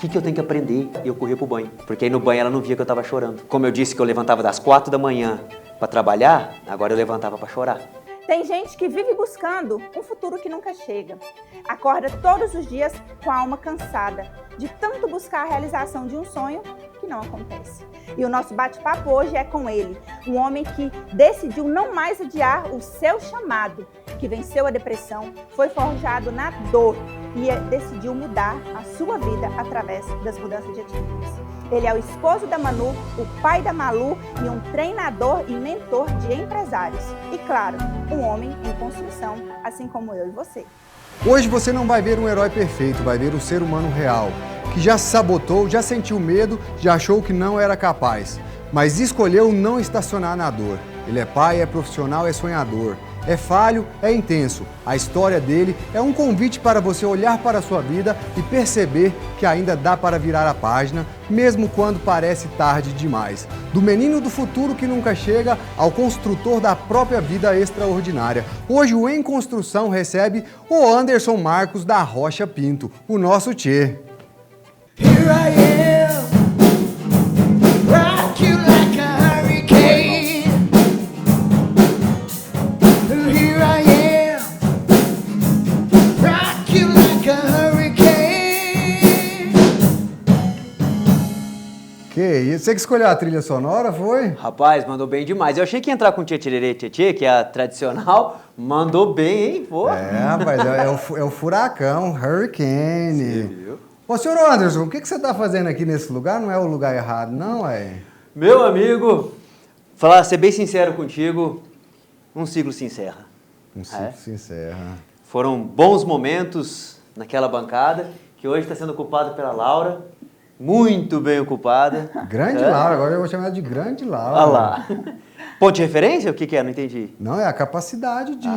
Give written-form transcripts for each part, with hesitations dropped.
que eu tenho que aprender? E eu corria pro banho, porque aí no banho ela não via que eu tava chorando. Como eu disse que eu levantava das 4 da manhã para trabalhar, agora eu levantava para chorar. Tem gente que vive buscando um futuro que nunca chega. Acorda todos os dias com a alma cansada de tanto buscar a realização de um sonho que não acontece. E o nosso bate-papo hoje é com ele, um homem que decidiu não mais adiar o seu chamado, que venceu a depressão, foi forjado na dor e decidiu mudar a sua vida através das mudanças de atitudes. Ele é o esposo da Manu, o pai da Malu e um treinador e mentor de empresários. E claro, um homem em construção, assim como eu e você. Hoje você não vai ver um herói perfeito, vai ver um ser humano real, que já se sabotou, já sentiu medo, já achou que não era capaz, mas escolheu não estacionar na dor. Ele é pai, é profissional, é sonhador. É falho, é intenso. A história dele é um convite para você olhar para a sua vida e perceber que ainda dá para virar a página, mesmo quando parece tarde demais. Do menino do futuro que nunca chega ao construtor da própria vida extraordinária. Hoje o Em Construção recebe o Anderson Marcos da Rocha Pinto, o nosso tchê. Here I am, rock you like a hurricane. Here I am, rock you like a hurricane. Que isso? Você que escolheu a trilha sonora, foi? Rapaz, mandou bem demais. Eu achei que ia entrar com tchê-tchê, tchê-tchê, que é a tradicional. Mandou bem, hein? Pô. É, rapaz, é o furacão, Hurricane. Você viu? Ô, senhor Anderson, o que você está fazendo aqui nesse lugar? Não é o lugar errado, não, é? Meu amigo, ser bem sincero contigo, um ciclo se encerra. Um ciclo se encerra. Foram bons momentos naquela bancada, que hoje está sendo ocupada pela Laura, muito bem ocupada. Grande Laura, agora eu vou chamar ela de Grande Laura. Olha lá. Ponto de referência? O que é? Não entendi. Não, é a capacidade de...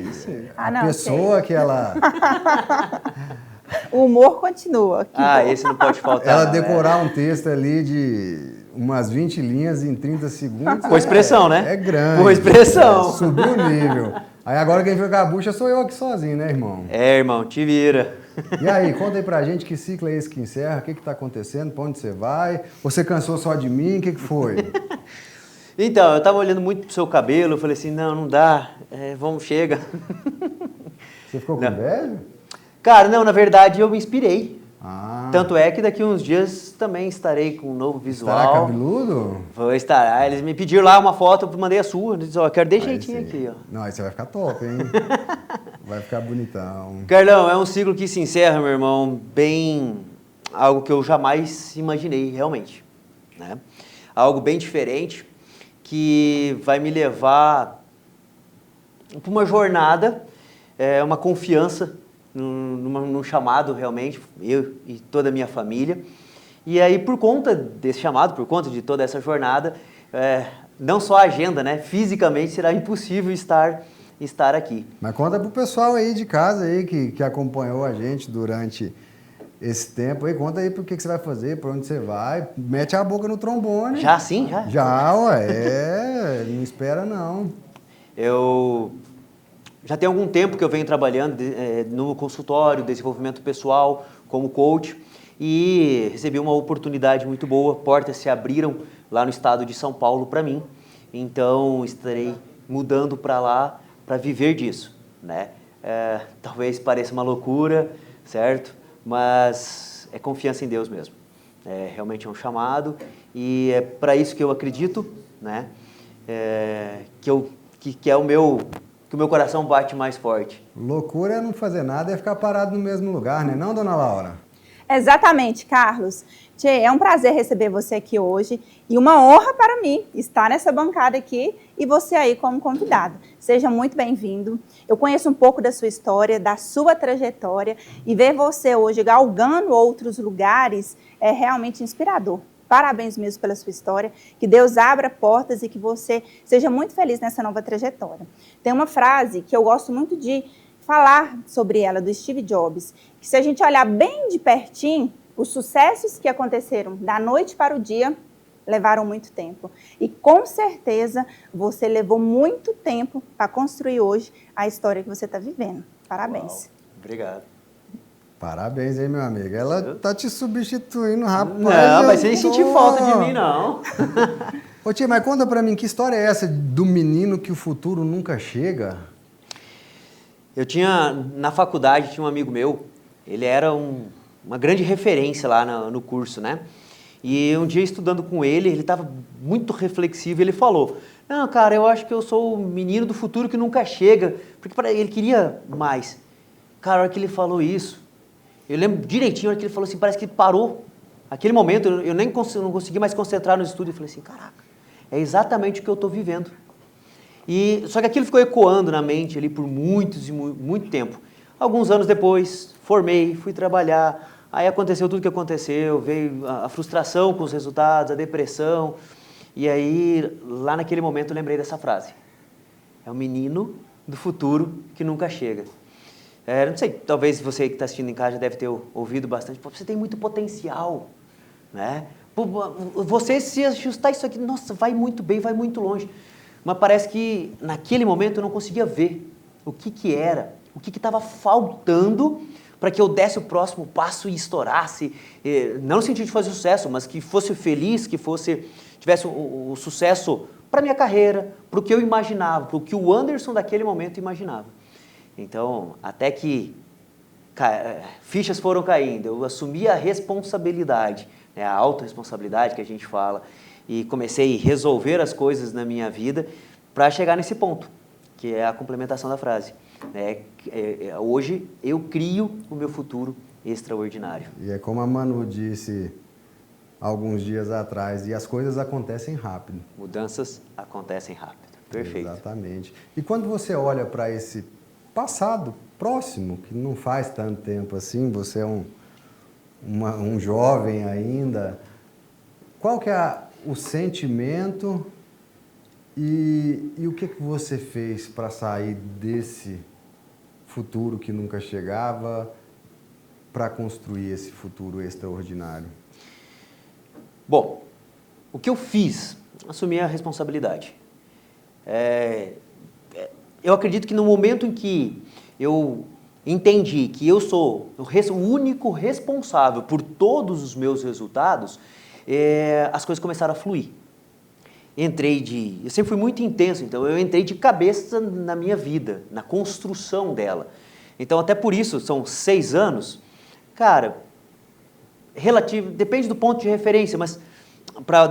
isso. A pessoa que ela... O humor continua. Esse não pode faltar. Ela não, decorar um texto ali de umas 20 linhas em 30 segundos. Com expressão, né? É grande. Com expressão. Subiu o nível. Aí agora quem fica com a bucha sou eu aqui sozinho, né, irmão? É, irmão, te vira. E aí, conta aí pra gente que ciclo é esse que encerra, o que tá acontecendo, pra onde você vai? Você cansou só de mim, o que foi? Então, eu tava olhando muito pro seu cabelo, eu falei assim, não dá, vamos, chega. Você ficou com inveja? Cara, não, na verdade eu me inspirei. Ah. Tanto é que daqui uns dias também estarei com um novo visual. Estará cabeludo? Vou estar. Eles me pediram lá uma foto, eu mandei a sua. Eles disseram, quero de jeitinho aqui, ó. Não, aí você vai ficar top, hein? Vai ficar bonitão. Carlão, é um ciclo que se encerra, meu irmão, bem... Algo que eu jamais imaginei, realmente. Né? Algo bem diferente, que vai me levar para uma jornada, uma confiança, num chamado realmente, eu e toda a minha família. E aí, por conta desse chamado, por conta de toda essa jornada, não só a agenda, né? Fisicamente será impossível estar aqui. Mas conta pro pessoal aí de casa aí que acompanhou a gente durante esse tempo aí. Conta aí por que você vai fazer, por onde você vai. Mete a boca no trombone. Já sim? Já? Já, ué. Não espera não. Eu já tem algum tempo que eu venho trabalhando no consultório, desenvolvimento pessoal, como coach, e recebi uma oportunidade muito boa, portas se abriram lá no estado de São Paulo para mim, então estarei mudando para lá para viver disso, né? Talvez pareça uma loucura, certo? Mas é confiança em Deus mesmo, realmente é um chamado e é para isso que eu acredito, né? Que é o meu coração bate mais forte. Loucura é não fazer nada, é ficar parado no mesmo lugar, né? Não, dona Laura? Exatamente, Carlos. Tchê, é um prazer receber você aqui hoje e uma honra para mim estar nessa bancada aqui e você aí como convidado. Seja muito bem-vindo. Eu conheço um pouco da sua história, da sua trajetória e ver você hoje galgando outros lugares é realmente inspirador. Parabéns mesmo pela sua história, que Deus abra portas e que você seja muito feliz nessa nova trajetória. Tem uma frase que eu gosto muito de falar sobre ela, do Steve Jobs, que se a gente olhar bem de pertinho, os sucessos que aconteceram da noite para o dia levaram muito tempo. E com certeza você levou muito tempo para construir hoje a história que você está vivendo. Parabéns. Uau, obrigado. Parabéns, hein, meu amigo. Ela tá te substituindo, rapaz. Não, eu mas sem sentir tô- falta de mim, não. Ô, tia, mas conta pra mim, que história é essa do menino que o futuro nunca chega? Na faculdade, tinha um amigo meu, ele era uma grande referência lá no curso, né? E um dia, estudando com ele estava muito reflexivo, ele falou, não, cara, eu acho que eu sou o menino do futuro que nunca chega, porque ele queria mais. Cara, a hora que ele falou isso, eu lembro direitinho, a hora que ele falou assim, parece que parou. Aquele momento, eu nem não consegui mais concentrar no estudo, eu falei assim, caraca, é exatamente o que eu estou vivendo. Só que aquilo ficou ecoando na mente ali por muito tempo. Alguns anos depois, formei, fui trabalhar, aí aconteceu tudo o que aconteceu, veio a frustração com os resultados, a depressão, e aí, lá naquele momento, eu lembrei dessa frase. É o menino do futuro que nunca chega. Não sei, talvez você que está assistindo em casa já deve ter ouvido bastante, pô, você tem muito potencial, né? Pô, você se ajustar isso aqui, nossa, vai muito bem, vai muito longe. Mas parece que naquele momento eu não conseguia ver o que era, o que estava faltando para que eu desse o próximo passo e estourasse, não no sentido de fazer sucesso, mas que fosse feliz, que tivesse o sucesso para a minha carreira, para o que eu imaginava, para o que o Anderson daquele momento imaginava. Então, até que fichas foram caindo, eu assumi a responsabilidade, né, a autorresponsabilidade que a gente fala, e comecei a resolver as coisas na minha vida para chegar nesse ponto, que é a complementação da frase. Hoje eu crio o meu futuro extraordinário. E é como a Manu disse alguns dias atrás, e as coisas acontecem rápido. Mudanças acontecem rápido. Perfeito. Exatamente. E quando você olha para esse passado próximo, que não faz tanto tempo assim, você é um jovem ainda, qual que é o sentimento e o que você fez para sair desse futuro que nunca chegava para construir esse futuro extraordinário? Bom, o que eu fiz? Assumi a responsabilidade. Eu acredito que no momento em que eu entendi que eu sou o único responsável por todos os meus resultados, as coisas começaram a fluir. Eu sempre fui muito intenso, então eu entrei de cabeça na minha vida, na construção dela. Então, até por isso, são 6 anos, cara, depende do ponto de referência, mas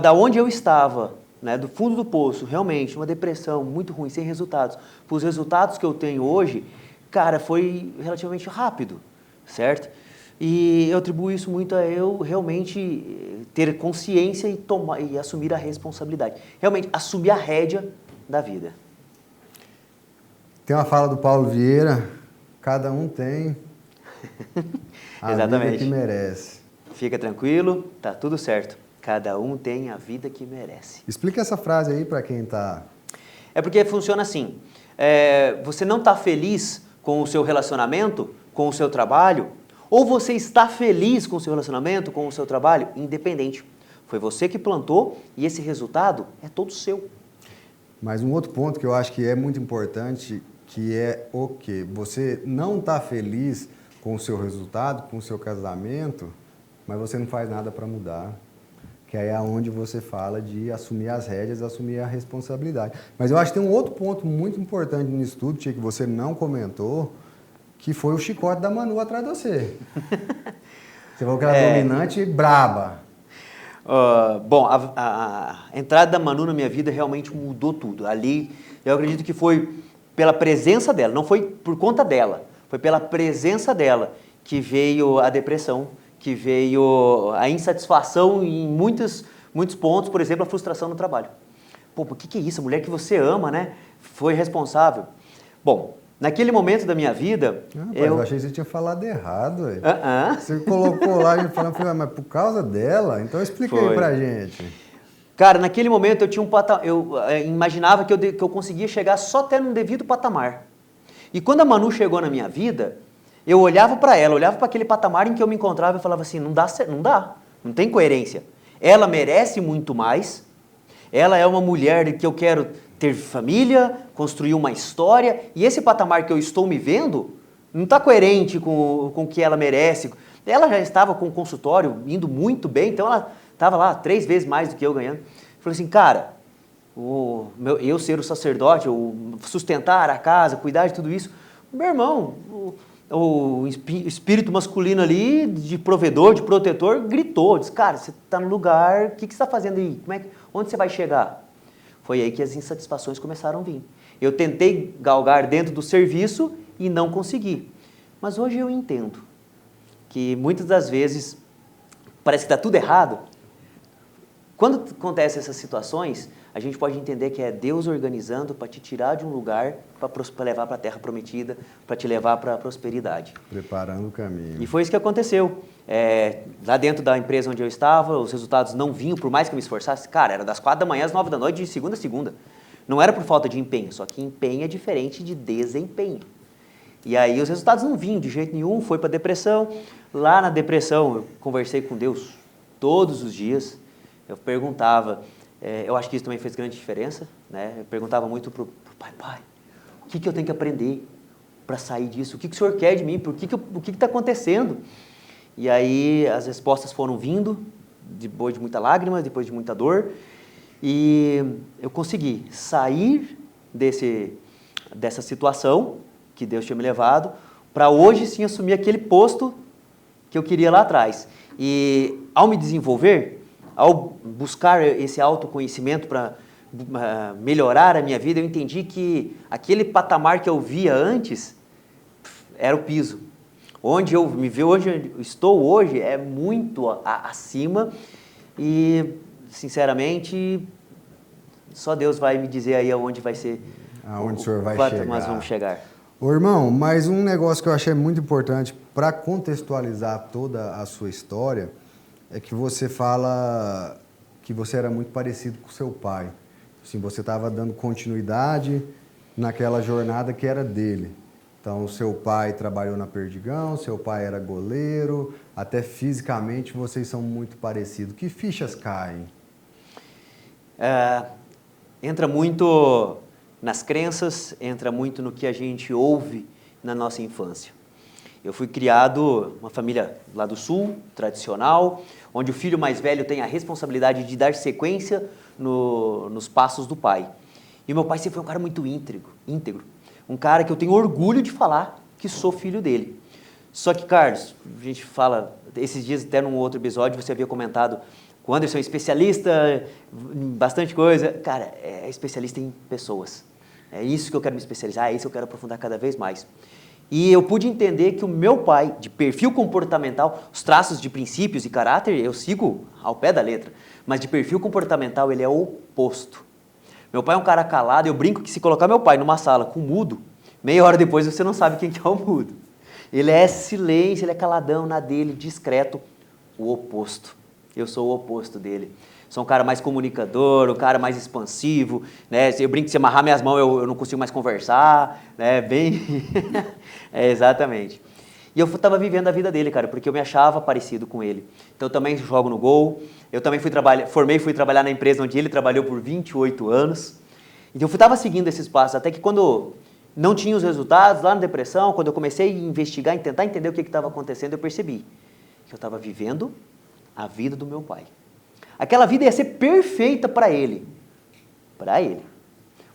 da onde eu estava, né, do fundo do poço, realmente, uma depressão muito ruim, sem resultados, para os resultados que eu tenho hoje, cara, foi relativamente rápido, certo? E eu atribuo isso muito a eu realmente ter consciência e assumir a responsabilidade. Realmente, assumir a rédea da vida. Tem uma fala do Paulo Vieira, cada um tem a Exatamente. vida que merece. Fica tranquilo, tá tudo certo. Cada um tem a vida que merece. Explica essa frase aí para quem está... É porque funciona assim, você não está feliz com o seu relacionamento, com o seu trabalho, ou você está feliz com o seu relacionamento, com o seu trabalho, independente. Foi você que plantou e esse resultado é todo seu. Mas um outro ponto que eu acho que é muito importante, que é o quê? Você não está feliz com o seu resultado, com o seu casamento, mas você não faz nada para mudar. Que aí é onde você fala de assumir as rédeas, assumir a responsabilidade. Mas eu acho que tem um outro ponto muito importante no estudo, Tia, que você não comentou, que foi o chicote da Manu atrás de você. Você falou que ela é dominante e braba. Bom, a entrada da Manu na minha vida realmente mudou tudo. Ali, eu acredito que foi pela presença dela, não foi por conta dela, foi pela presença dela que veio a depressão, que veio a insatisfação em muitos pontos, por exemplo, a frustração no trabalho. Pô, o que é isso? A mulher que você ama, né? Foi responsável. Bom, naquele momento da minha vida... eu achei que você tinha falado errado. Uh-uh. Você colocou lá e falou, mas por causa dela? Então explica aí pra gente. Cara, naquele momento eu tinha eu imaginava que eu conseguia chegar só até num devido patamar. E quando a Manu chegou na minha vida, eu olhava para ela, olhava para aquele patamar em que eu me encontrava e falava assim, não dá, não tem coerência. Ela merece muito mais, ela é uma mulher que eu quero ter família, construir uma história, e esse patamar que eu estou me vendo não está coerente com o que ela merece. Ela já estava com o consultório indo muito bem, então ela estava lá 3 vezes mais do que eu ganhando. Falei assim, cara, eu ser o sacerdote, sustentar a casa, cuidar de tudo isso, meu irmão, o espírito masculino ali, de provedor, de protetor, gritou, disse, cara, você está no lugar, o que você está fazendo aí? Onde você vai chegar? Foi aí que as insatisfações começaram a vir. Eu tentei galgar dentro do serviço e não consegui. Mas hoje eu entendo que muitas das vezes parece que está tudo errado. Quando acontecem essas situações, a gente pode entender que é Deus organizando para te tirar de um lugar, para levar para a terra prometida, para te levar para a prosperidade. Preparando o caminho. E foi isso que aconteceu. Lá dentro da empresa onde eu estava, os resultados não vinham, por mais que eu me esforçasse. Cara, era das 4 da manhã às 9 da noite, de segunda a segunda. Não era por falta de empenho, só que empenho é diferente de desempenho. E aí os resultados não vinham de jeito nenhum, foi para a depressão. Lá na depressão, eu conversei com Deus todos os dias. Eu perguntava, eu acho que isso também fez grande diferença, né? Eu perguntava muito para o pai, o que eu tenho que aprender para sair disso? O que o senhor quer de mim? O que está acontecendo? E aí as respostas foram vindo, depois de muita lágrima, depois de muita dor, e eu consegui sair dessa situação que Deus tinha me levado, para hoje sim assumir aquele posto que eu queria lá atrás. E ao me desenvolver, ao buscar esse autoconhecimento para melhorar a minha vida, eu entendi que aquele patamar que eu via antes era o piso. Onde eu me vejo, onde eu estou hoje, é muito acima e, sinceramente, só Deus vai me dizer aí aonde vai ser. Aonde o senhor vai chegar. Nós vamos chegar. Ô, irmão, mas um negócio que eu achei muito importante para contextualizar toda a sua história é que você fala que você era muito parecido com seu pai. Assim, você estava dando continuidade naquela jornada que era dele. Então, o seu pai trabalhou na Perdigão, seu pai era goleiro, até fisicamente vocês são muito parecidos. Que fichas caem? Entra muito nas crenças, entra muito no que a gente ouve na nossa infância. Eu fui criado uma família lá do Sul, tradicional, onde o filho mais velho tem a responsabilidade de dar sequência nos passos do pai. E meu pai sempre foi um cara muito íntegro. Um cara que eu tenho orgulho de falar que sou filho dele. Só que, Carlos, a gente fala, esses dias até num outro episódio você havia comentado, o Anderson é especialista em bastante coisa. Cara, é especialista em pessoas. É isso que eu quero me especializar, é isso que eu quero aprofundar cada vez mais. E eu pude entender que o meu pai, de perfil comportamental, os traços de princípios e caráter, eu sigo ao pé da letra, mas de perfil comportamental ele é o oposto. Meu pai é um cara calado, eu brinco que se colocar meu pai numa sala com mudo, meia hora depois você não sabe quem que é o mudo. Ele é silêncio, ele é caladão, na dele, discreto, o oposto. Eu sou o oposto dele. Sou um cara mais comunicador, um cara mais expansivo, né? Eu brinco que se amarrar minhas mãos eu não consigo mais conversar, né? Bem... exatamente. E eu estava vivendo a vida dele, cara, porque eu me achava parecido com ele. Então eu também jogo no gol, eu também fui trabalhar na empresa onde ele trabalhou por 28 anos. Então eu estava seguindo esses passos, até que quando não tinha os resultados, lá na depressão, quando eu comecei a investigar e tentar entender o que estava acontecendo, eu percebi que eu estava vivendo a vida do meu pai. Aquela vida ia ser perfeita para ele. Para ele.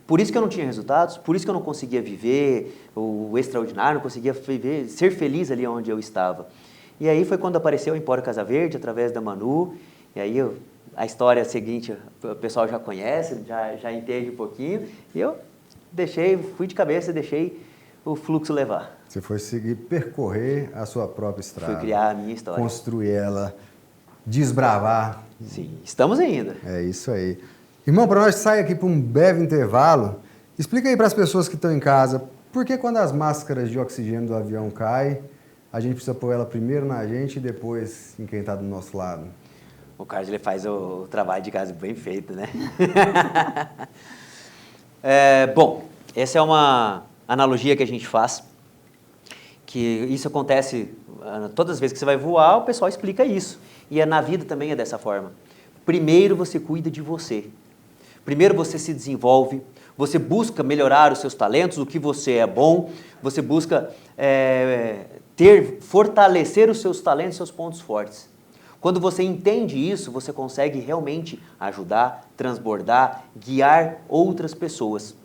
Por isso que eu não tinha resultados, por isso que eu não conseguia viver o extraordinário, não conseguia viver, ser feliz ali onde eu estava. E aí foi quando apareceu o Empório Casa Verde, através da Manu, e aí a história seguinte o pessoal já conhece, já entende um pouquinho, e eu fui de cabeça e deixei o fluxo levar. Você foi percorrer a sua própria estrada. Fui criar a minha história. Construir ela, desbravar. Sim, estamos ainda. É isso aí. Irmão, para nós sair aqui para um breve intervalo, explica aí para as pessoas que estão em casa, por que quando as máscaras de oxigênio do avião caem, a gente precisa pôr ela primeiro na gente e depois em quem está do nosso lado? O Carlos ele faz o trabalho de casa bem feito, né? Bom, essa é uma analogia que a gente faz, que isso acontece todas as vezes que você vai voar, o pessoal explica isso. E na vida também é dessa forma. Primeiro você cuida de você. Primeiro você se desenvolve, Você busca melhorar os seus talentos, o que você é bom, você busca fortalecer os seus talentos e seus pontos fortes. Quando você entende isso, você consegue realmente ajudar, transbordar, guiar outras pessoas.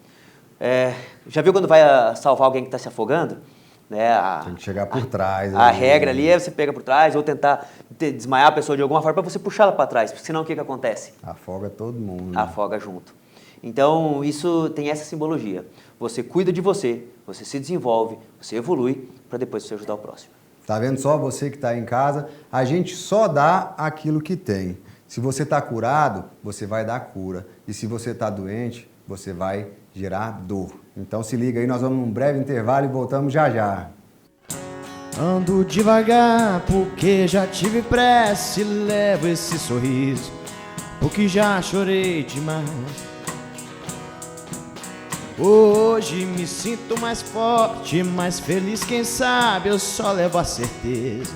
Já viu quando vai salvar alguém que está se afogando? Né? Tem que chegar por trás. A regra ali é você pega por trás ou tentar desmaiar a pessoa de alguma forma para você puxar ela para trás, porque senão o que acontece? Afoga todo mundo. Né? Afoga junto. Então, isso tem essa simbologia. Você cuida de você, você se desenvolve, você evolui para depois você ajudar o próximo. Tá vendo só você que está em casa? A gente só dá aquilo que tem. Se você está curado, você vai dar cura. E se você está doente, você vai gerar dor. Então se liga aí, nós vamos num breve intervalo e voltamos já já. Ando devagar porque já tive pressa e levo esse sorriso porque já chorei demais. Hoje me sinto mais forte, mais feliz, quem sabe eu só levo a certeza.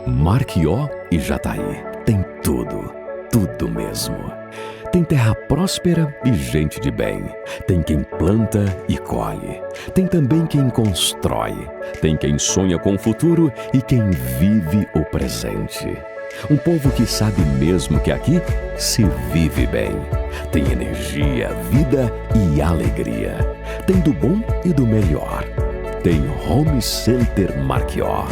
Marquió e Jataí tem tudo, tudo mesmo. Tem terra próspera e gente de bem. Tem quem planta e colhe. Tem também quem constrói. Tem quem sonha com o futuro e quem vive o presente. Um povo que sabe mesmo que aqui se vive bem. Tem energia, vida e alegria. Tem do bom e do melhor. Tem Home Center Marquió.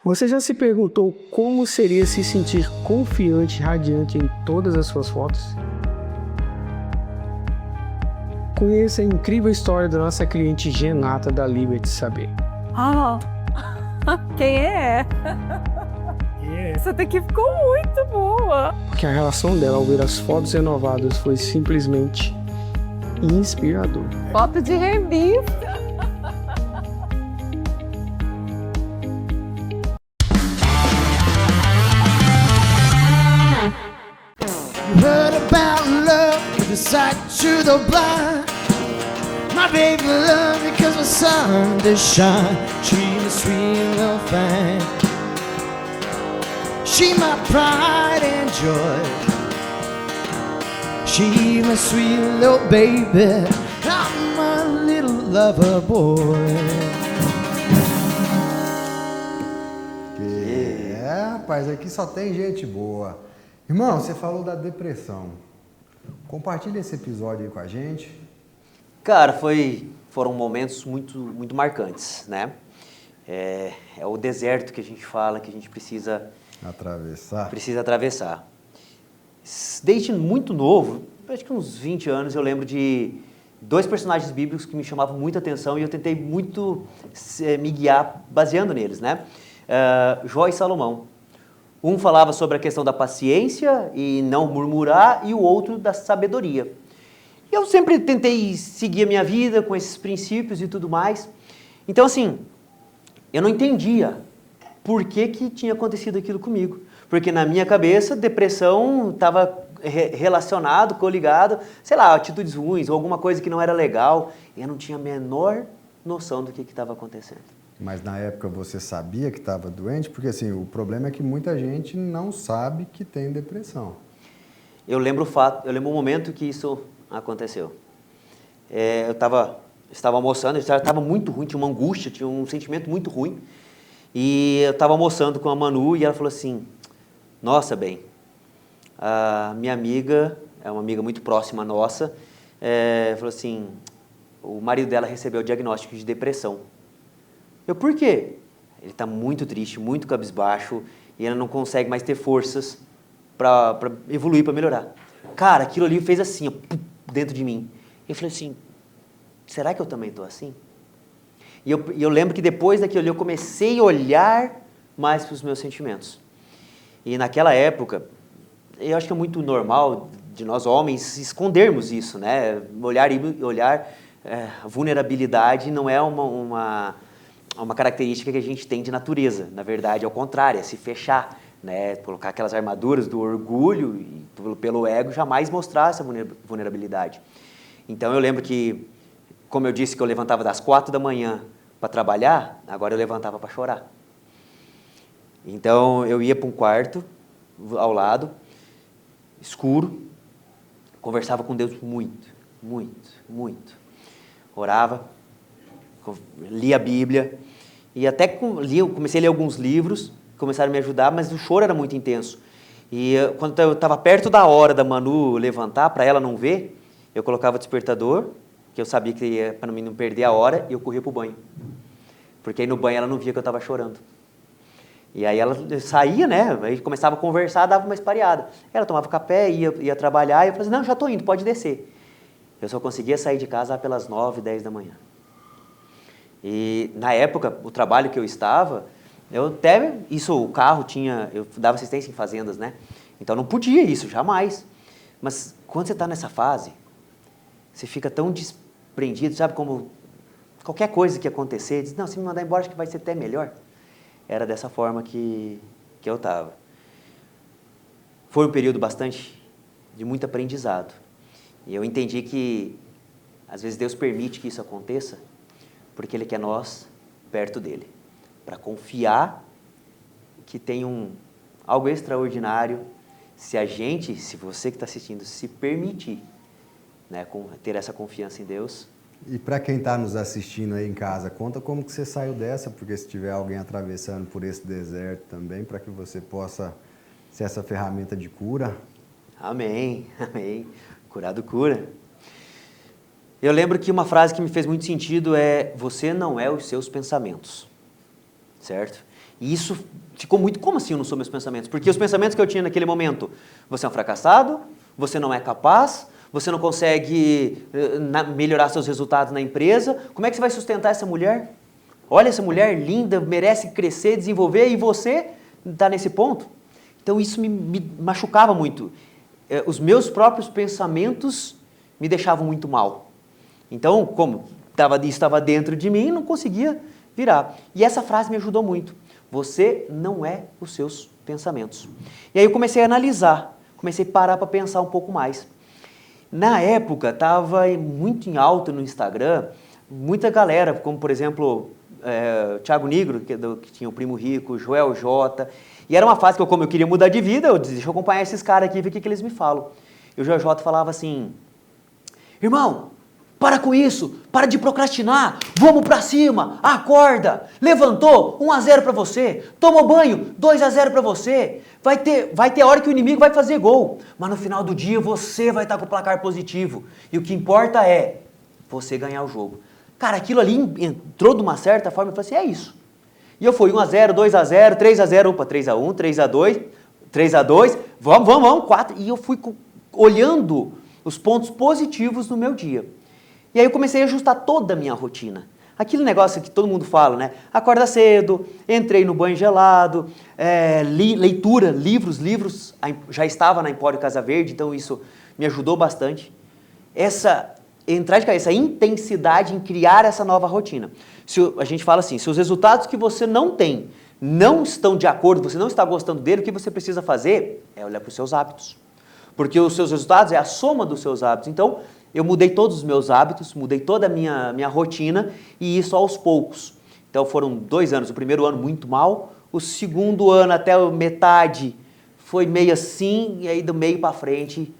Você já se perguntou como seria se sentir confiante e radiante em todas as suas fotos? Conheça a incrível história da nossa cliente Genata da Liberty Saber. Quem é? Essa daqui ficou muito boa. Porque a relação dela ao ver as fotos renovadas foi simplesmente inspiradora. Foto de revista. Heard about love, the sight to the blind. My baby loved me cause my sun does shine. She my sweet little thing. She my pride and joy. She my sweet little baby. I'm a little lover boy. Rapaz, aqui só tem gente boa. Irmão, você falou da depressão. Compartilha esse episódio aí com a gente. Cara, foram momentos muito marcantes, né? É o deserto que a gente fala, que a gente precisa atravessar. Desde muito novo, acho que uns 20 anos, eu lembro de dois personagens bíblicos que me chamavam muita atenção e eu tentei muito me guiar baseando neles, né? Jó e Salomão. Um falava sobre a questão da paciência e não murmurar, e o outro da sabedoria. Eu sempre tentei seguir a minha vida com esses princípios e tudo mais. Então, assim, eu não entendia por que tinha acontecido aquilo comigo. Porque na minha cabeça, depressão estava relacionado, coligado, sei lá, atitudes ruins ou alguma coisa que não era legal. E eu não tinha a menor noção do que estava acontecendo. Mas na época você sabia que estava doente? Porque assim, o problema é que muita gente não sabe que tem depressão. Eu lembro o momento que isso aconteceu. Eu estava almoçando, eu estava muito ruim, tinha uma angústia, tinha um sentimento muito ruim. E eu estava almoçando com a Manu e ela falou assim, nossa, bem, a minha amiga, é uma amiga muito próxima nossa, falou assim, o marido dela recebeu o diagnóstico de depressão. Eu, por quê? Ele está muito triste, muito cabisbaixo, e ela não consegue mais ter forças para evoluir, para melhorar. Cara, aquilo ali fez assim, ó, dentro de mim. Eu falei assim, será que eu também estou assim? E eu lembro que depois daquilo ali eu comecei a olhar mais para os meus sentimentos. E naquela época, eu acho que é muito normal de nós homens escondermos isso, né? Olhar a vulnerabilidade não é uma característica que a gente tem de natureza. Na verdade, ao contrário, é se fechar, né? Colocar aquelas armaduras do orgulho e pelo ego, jamais mostrar essa vulnerabilidade. Então eu lembro que, como eu disse que eu levantava das 4 da manhã para trabalhar, agora eu levantava para chorar. Então eu ia para um quarto ao lado, escuro, conversava com Deus muito, muito, muito. Orava, lia a Bíblia e até comecei a ler alguns livros, começaram a me ajudar, mas o choro era muito intenso. E quando eu estava perto da hora da Manu levantar, para ela não ver, eu colocava o despertador, que eu sabia que ia para mim não perder a hora, e eu corria para o banho. Porque aí no banho ela não via que eu estava chorando. E aí ela saía, né? Aí começava a conversar, dava uma espalhada. Ela tomava café, ia trabalhar, e eu falei assim, não, já estou indo, pode descer. Eu só conseguia sair de casa pelas 9, 10 da manhã. E na época, o trabalho que eu estava, o carro eu dava assistência em fazendas, né? Então não podia isso, jamais. Mas quando você está nessa fase, você fica tão desprendido, sabe, como qualquer coisa que acontecer, diz, não, se me mandar embora acho que vai ser até melhor. Era dessa forma que eu estava. Foi um período de muito aprendizado. E eu entendi que, às vezes, Deus permite que isso aconteça, porque Ele quer nós perto dEle, para confiar que tem algo extraordinário, se você que está assistindo, se permitir, né, ter essa confiança em Deus. E para quem está nos assistindo aí em casa, conta como que você saiu dessa, porque se tiver alguém atravessando por esse deserto também, para que você possa ser essa ferramenta de cura. Amém, amém. Curado cura. Eu lembro que uma frase que me fez muito sentido é: você não é os seus pensamentos, certo? E isso ficou muito, como assim eu não sou meus pensamentos? Porque os pensamentos que eu tinha naquele momento, você é um fracassado, você não é capaz, você não consegue melhorar seus resultados na empresa, como é que você vai sustentar essa mulher? Olha, essa mulher linda, merece crescer, desenvolver, e você está nesse ponto? Então isso me machucava muito. Os meus próprios pensamentos me deixavam muito mal. Então, como estava dentro de mim, não conseguia virar. E essa frase me ajudou muito. Você não é os seus pensamentos. E aí eu comecei a analisar, comecei a parar para pensar um pouco mais. Na época, estava muito em alta no Instagram, muita galera, como por exemplo, o Thiago Nigro, que tinha o Primo Rico, o Joel J. E era uma fase que como eu queria mudar de vida, eu disse, deixa eu acompanhar esses caras aqui e ver o que eles me falam. E o Joel J falava assim, irmão, para com isso, para de procrastinar, vamos pra cima, acorda, levantou, 1-0 para você, tomou banho, 2-0 para você, vai ter hora que o inimigo vai fazer gol, mas no final do dia você vai estar com o placar positivo, e o que importa é você ganhar o jogo. Cara, aquilo ali entrou de uma certa forma, eu falei assim, é isso. E eu fui 1-0, 2-0, 3-0, opa, 3-1, 3-2, 3-2, vamos, 4, e eu fui olhando os pontos positivos no meu dia. E aí eu comecei a ajustar toda a minha rotina. Aquele negócio que todo mundo fala, né? Acorda cedo, entrei no banho gelado, leitura, livros, já estava na Empório Casa Verde, então isso me ajudou bastante. Essa intensidade em criar essa nova rotina. A gente fala assim, se os resultados que você não tem não estão de acordo, você não está gostando dele, o que você precisa fazer é olhar para os seus hábitos. Porque os seus resultados é a soma dos seus hábitos. Então, eu mudei todos os meus hábitos, mudei toda a minha rotina, e isso aos poucos. Então foram 2 anos, o primeiro ano muito mal, o segundo ano até a metade foi meio assim, e aí do meio para frente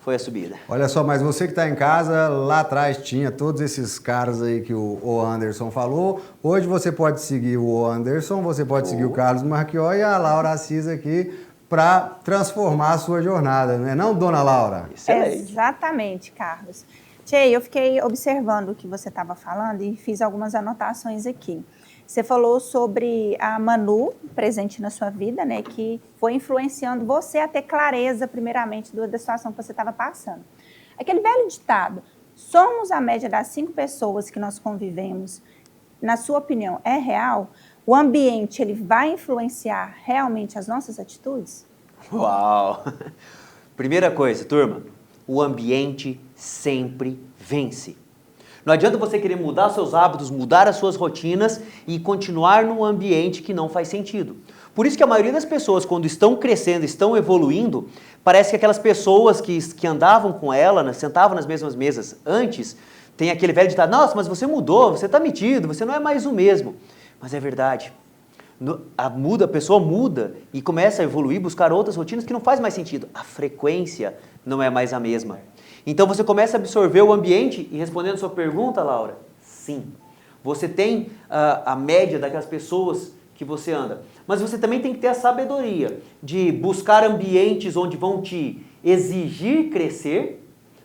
foi a subida. Olha só, mas você que está em casa, lá atrás tinha todos esses caras aí que o Anderson falou. Hoje você pode seguir o Anderson, você pode seguir o Carlos Marchiori e a Laura Assis aqui para transformar a sua jornada, não é não, dona Laura? Excelente. Exatamente, Carlos. Tchê, eu fiquei observando o que você estava falando e fiz algumas anotações aqui. Você falou sobre a Manu, presente na sua vida, né, que foi influenciando você a ter clareza, primeiramente, da situação que você estava passando. Aquele velho ditado, somos a média das 5 pessoas que nós convivemos, na sua opinião, é real? O ambiente, ele vai influenciar realmente as nossas atitudes? Uau! Primeira coisa, turma, o ambiente sempre vence. Não adianta você querer mudar seus hábitos, mudar as suas rotinas e continuar num ambiente que não faz sentido. Por isso que a maioria das pessoas, quando estão crescendo, estão evoluindo, parece que aquelas pessoas que andavam com ela, né, sentavam nas mesmas mesas antes, tem aquele velho ditado, nossa, mas você mudou, você está metido, você não é mais o mesmo. Mas é verdade. A pessoa muda e começa a evoluir, buscar outras rotinas que não faz mais sentido. A frequência não é mais a mesma. Então você começa a absorver o ambiente e respondendo a sua pergunta, Laura, sim. Você tem a média daquelas pessoas que você anda. Mas você também tem que ter a sabedoria de buscar ambientes onde vão te exigir crescer,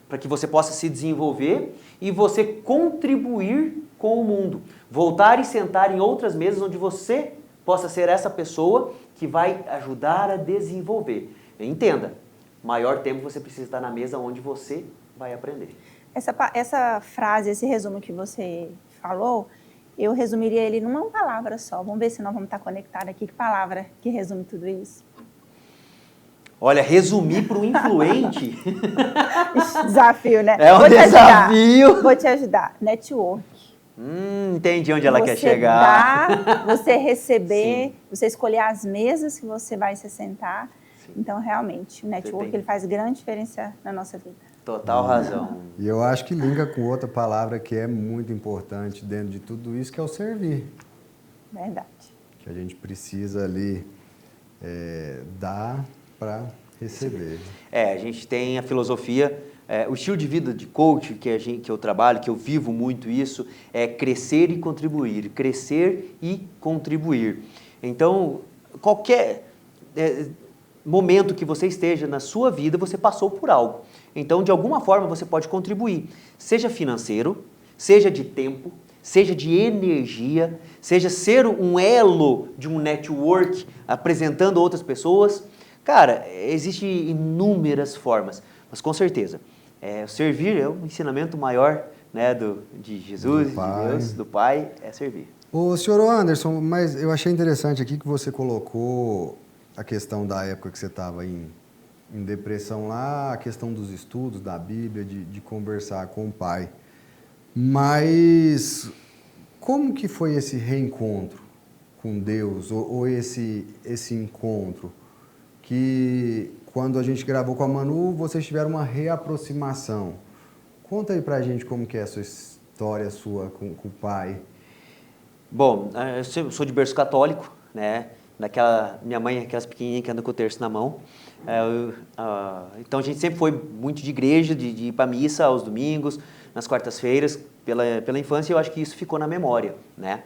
para que você possa se desenvolver e você contribuir com o mundo. Voltar e sentar em outras mesas onde você possa ser essa pessoa que vai ajudar a desenvolver. Entenda, maior tempo você precisa estar na mesa onde você vai aprender. Essa frase, esse resumo que você falou, eu resumiria ele numa palavra só. Vamos ver se nós vamos estar conectados aqui. Que palavra que resume tudo isso? Olha, resumir para o influente... Desafio, né? É um desafio. Vou te ajudar. Network. Entendi onde ela quer Você chegar. dar, você receber, Sim. você escolher as mesas que você vai se sentar. Sim. Então, realmente, o network ele faz grande diferença na nossa vida. Total razão. E eu acho que linka com outra palavra que é muito importante dentro de tudo isso, que é o servir. Verdade. Que a gente precisa ali dar para receber. A gente tem a filosofia, o estilo de vida de coach que eu trabalho, que eu vivo muito isso, é crescer e contribuir. Crescer e contribuir. Então, qualquer momento que você esteja na sua vida, você passou por algo. Então, de alguma forma, você pode contribuir. Seja financeiro, seja de tempo, seja de energia, seja ser um elo de um network, apresentando outras pessoas. Cara, existem inúmeras formas, mas com certeza, servir é o ensinamento maior, né, de Jesus, de Deus, do Pai, é servir. Ô, senhor Anderson, mas eu achei interessante aqui que você colocou a questão da época que você estava em depressão lá, a questão dos estudos da Bíblia, de conversar com o pai. Mas como que foi esse reencontro com Deus, ou esse encontro? Que quando a gente gravou com a Manu, vocês tiveram uma reaproximação. Conta aí pra gente como que é a sua história sua com o pai. Bom, eu sou de berço católico, né? Minha mãe é aquelas pequenininhas que andam com o terço na mão. Então a gente sempre foi muito de igreja, de ir para missa aos domingos, nas quartas-feiras, pela infância, eu acho que isso ficou na memória, né?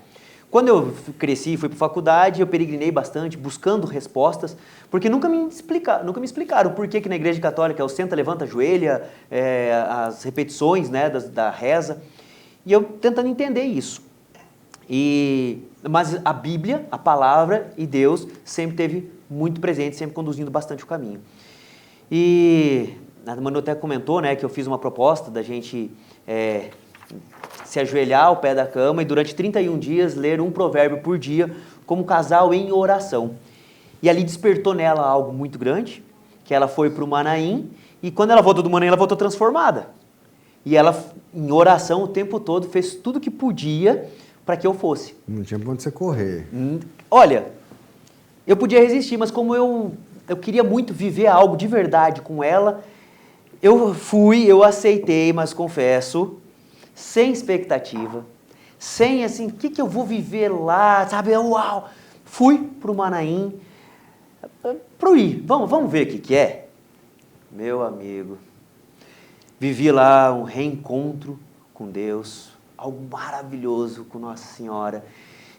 Quando eu cresci e fui para a faculdade, eu peregrinei bastante, buscando respostas, porque nunca me explicaram por que na igreja católica é o senta, levanta, ajoelha, as repetições, né, da reza, e eu tentando entender isso. Mas a Bíblia, a palavra e Deus sempre teve muito presente, sempre conduzindo bastante o caminho. E a Manu até comentou, né, que eu fiz uma proposta da gente se ajoelhar ao pé da cama e durante 31 dias ler um provérbio por dia como casal em oração. E ali despertou nela algo muito grande, que ela foi para o Manaim e quando ela voltou do Manaim, ela voltou transformada. E ela, em oração o tempo todo, fez tudo que podia para que eu fosse. Não tinha pra onde você correr. Olha, eu podia resistir, mas como eu queria muito viver algo de verdade com ela, eu aceitei, mas confesso, sem expectativa, sem assim, o que eu vou viver lá, sabe? Uau! Fui para o Manaim, vamos ver o que é? Meu amigo, vivi lá um reencontro com Deus, algo maravilhoso com Nossa Senhora,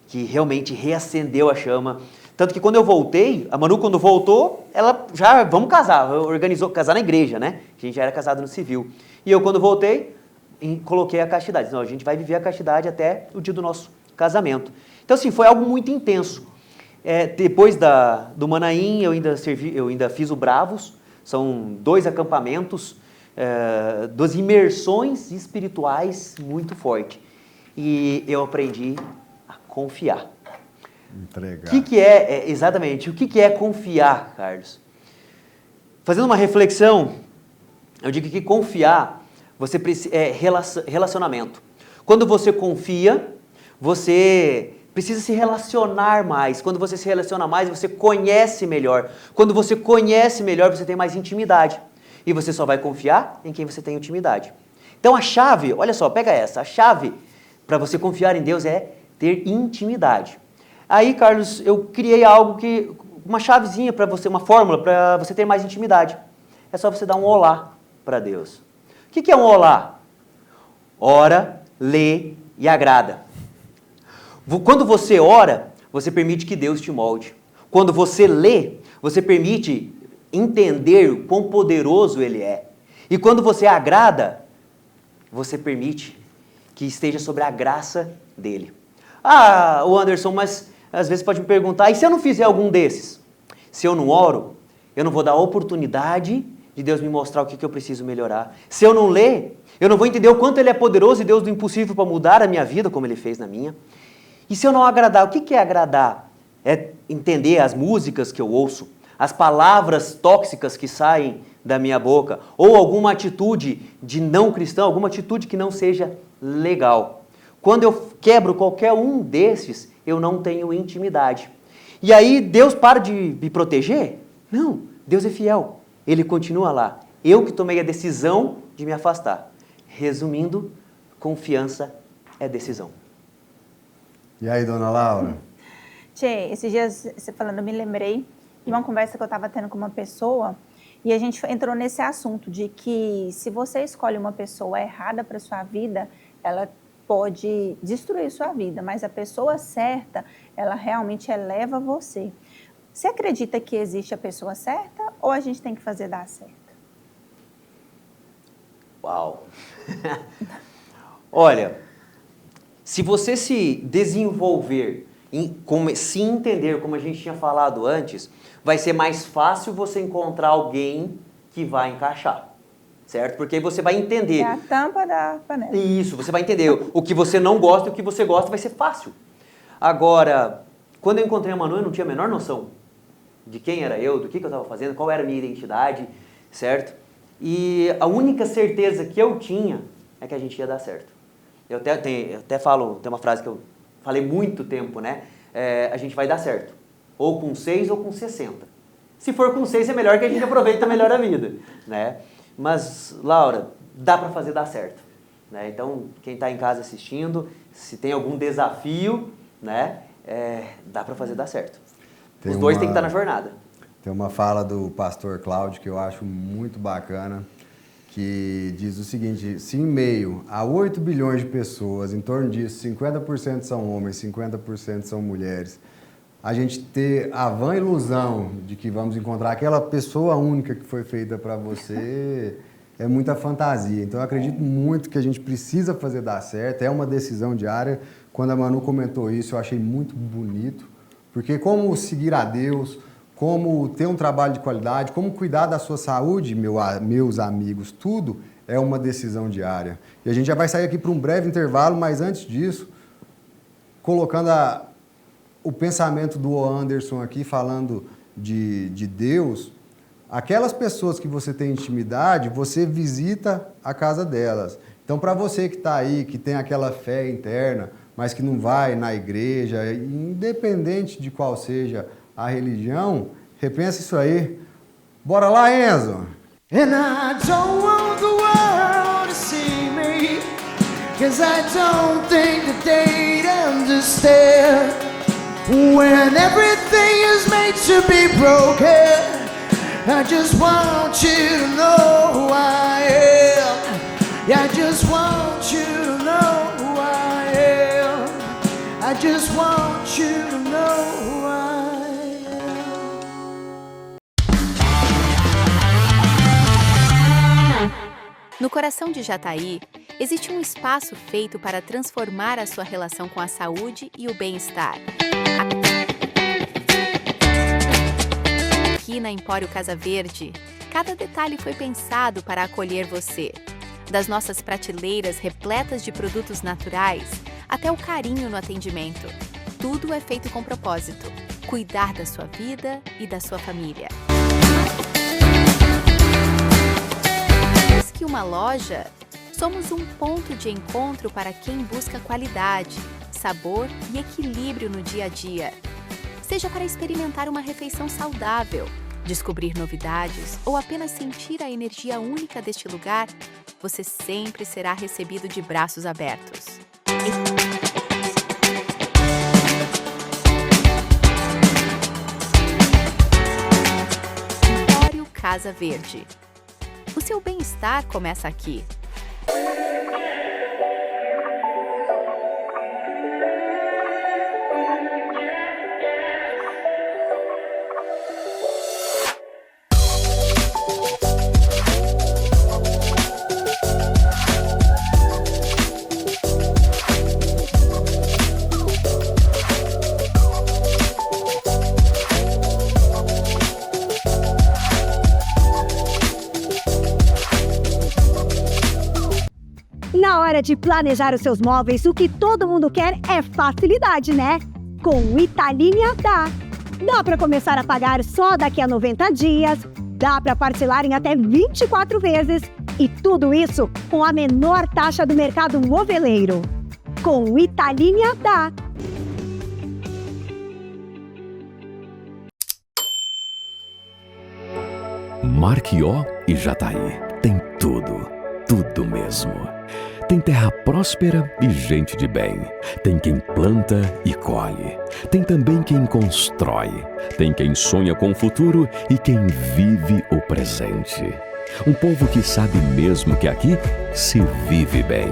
que realmente reacendeu a chama. Tanto que quando eu voltei, a Manu quando voltou, ela já, vamos casar, organizou casar na igreja, né? A gente já era casado no civil. E eu quando voltei, coloquei a castidade. Não, a gente vai viver a castidade até o dia do nosso casamento. Então assim, foi algo muito intenso. Depois do Manaim, eu ainda fiz o Bravos, são 2 acampamentos, 2 imersões espirituais muito fortes. E eu aprendi a confiar. Entregar. O que é, exatamente, o que é confiar, Carlos? Fazendo uma reflexão, eu digo que confiar é relacionamento. Quando você confia, você precisa se relacionar mais. Quando você se relaciona mais, você conhece melhor. Quando você conhece melhor, você tem mais intimidade. E você só vai confiar em quem você tem intimidade. Então a chave, olha só, pega essa. A chave para você confiar em Deus é ter intimidade. Aí, Carlos, eu criei uma chavezinha para você, uma fórmula para você ter mais intimidade. É só você dar um olá para Deus. O que é um olá? Ora, lê e agrada. Quando você ora, você permite que Deus te molde. Quando você lê, você permite entender o quão poderoso Ele é. E quando você agrada, você permite que esteja sobre a graça dEle. O Anderson, mas às vezes pode me perguntar, e se eu não fizer algum desses? Se eu não oro, eu não vou dar a oportunidade de Deus me mostrar o que eu preciso melhorar. Se eu não ler, eu não vou entender o quanto Ele é poderoso e Deus do impossível para mudar a minha vida, como Ele fez na minha. E se eu não agradar, o que é agradar? É entender as músicas que eu ouço, as palavras tóxicas que saem da minha boca, ou alguma atitude de não cristão, alguma atitude que não seja legal. Quando eu quebro qualquer um desses, eu não tenho intimidade. E aí Deus para de me proteger? Não, Deus é fiel. Ele continua lá. Eu que tomei a decisão de me afastar. Resumindo, confiança é decisão. E aí, dona Laura? Tchê, esses dias, você falando, eu me lembrei de uma conversa que eu estava tendo com uma pessoa e a gente entrou nesse assunto de que se você escolhe uma pessoa errada para sua vida, ela pode destruir sua vida, mas a pessoa certa, ela realmente eleva você. Você acredita que existe a pessoa certa ou a gente tem que fazer dar certo? Uau! Olha, se você se desenvolver, se entender, como a gente tinha falado antes, vai ser mais fácil você encontrar alguém que vai encaixar. Certo? Porque aí você vai entender. É a tampa da panela. Isso, você vai entender o que você não gosta e o que você gosta, vai ser fácil. Agora, quando eu encontrei a Manu, eu não tinha a menor noção de quem era eu, do que eu estava fazendo, qual era a minha identidade, certo? E a única certeza que eu tinha é que a gente ia dar certo. Eu até falo, tem uma frase que eu falei muito tempo, né? A gente vai dar certo. Ou com 6 ou com 60. Se for com 6 é melhor que a gente aproveita melhor a vida, né? Mas, Laura, dá para fazer dar certo. Né? Então, quem está em casa assistindo, se tem algum desafio, né, dá para fazer dar certo. Os dois têm que estar na jornada. Tem uma fala do pastor Cláudio que eu acho muito bacana, que diz o seguinte: se em meio a 8 bilhões de pessoas, em torno disso, 50% são homens, 50% são mulheres, a gente ter a vã ilusão de que vamos encontrar aquela pessoa única que foi feita para você, é muita fantasia. Então, eu acredito muito que a gente precisa fazer dar certo, é uma decisão diária. Quando a Manu comentou isso, eu achei muito bonito, porque como seguir a Deus, como ter um trabalho de qualidade, como cuidar da sua saúde, meus amigos, tudo é uma decisão diária. E a gente já vai sair aqui para um breve intervalo, mas antes disso, colocando o pensamento do Anderson aqui, falando de Deus, aquelas pessoas que você tem intimidade, você visita a casa delas. Então, para você que está aí, que tem aquela fé interna, mas que não vai na igreja, independente de qual seja a religião, repensa isso aí. Bora lá, Enzo! And I don't want the world to see me, 'cause I don't think that they'd understand. When everything is made to be broken, I just want you to know who I am. Yeah, I just want you to know who I am. I just want you to know who I am. No coração de Jataí, existe um espaço feito para transformar a sua relação com a saúde e o bem-estar. Aqui na Empório Casa Verde, cada detalhe foi pensado para acolher você. Das nossas prateleiras repletas de produtos naturais, até o carinho no atendimento. Tudo é feito com propósito: cuidar da sua vida e da sua família. Mais que uma loja, somos um ponto de encontro para quem busca qualidade, sabor e equilíbrio no dia a dia. Seja para experimentar uma refeição saudável, descobrir novidades ou apenas sentir a energia única deste lugar, você sempre será recebido de braços abertos. Empório Casa Verde. O seu bem-estar começa aqui. Na hora de planejar os seus móveis, o que todo mundo quer é facilidade, né? Com o Italínea dá. Dá para começar a pagar só daqui a 90 dias, dá para parcelar em até 24 vezes e tudo isso com a menor taxa do mercado moveleiro. Com o Italínea dá. Marquió e Jataí tem tudo, tudo mesmo. Tem terra próspera e gente de bem. Tem quem planta e colhe. Tem também quem constrói. Tem quem sonha com o futuro e quem vive o presente. Um povo que sabe mesmo que aqui se vive bem.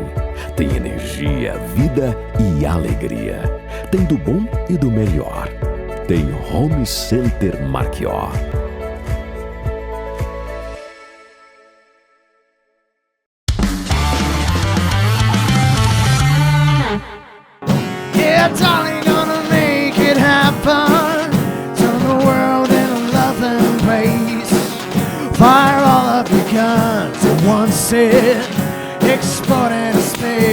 Tem energia, vida e alegria. Tem do bom e do melhor. Tem Home Center Marquió. Yeah, darling, gonna make it happen. Turn the world into love and praise. Fire all of your guns at once, it explode into space.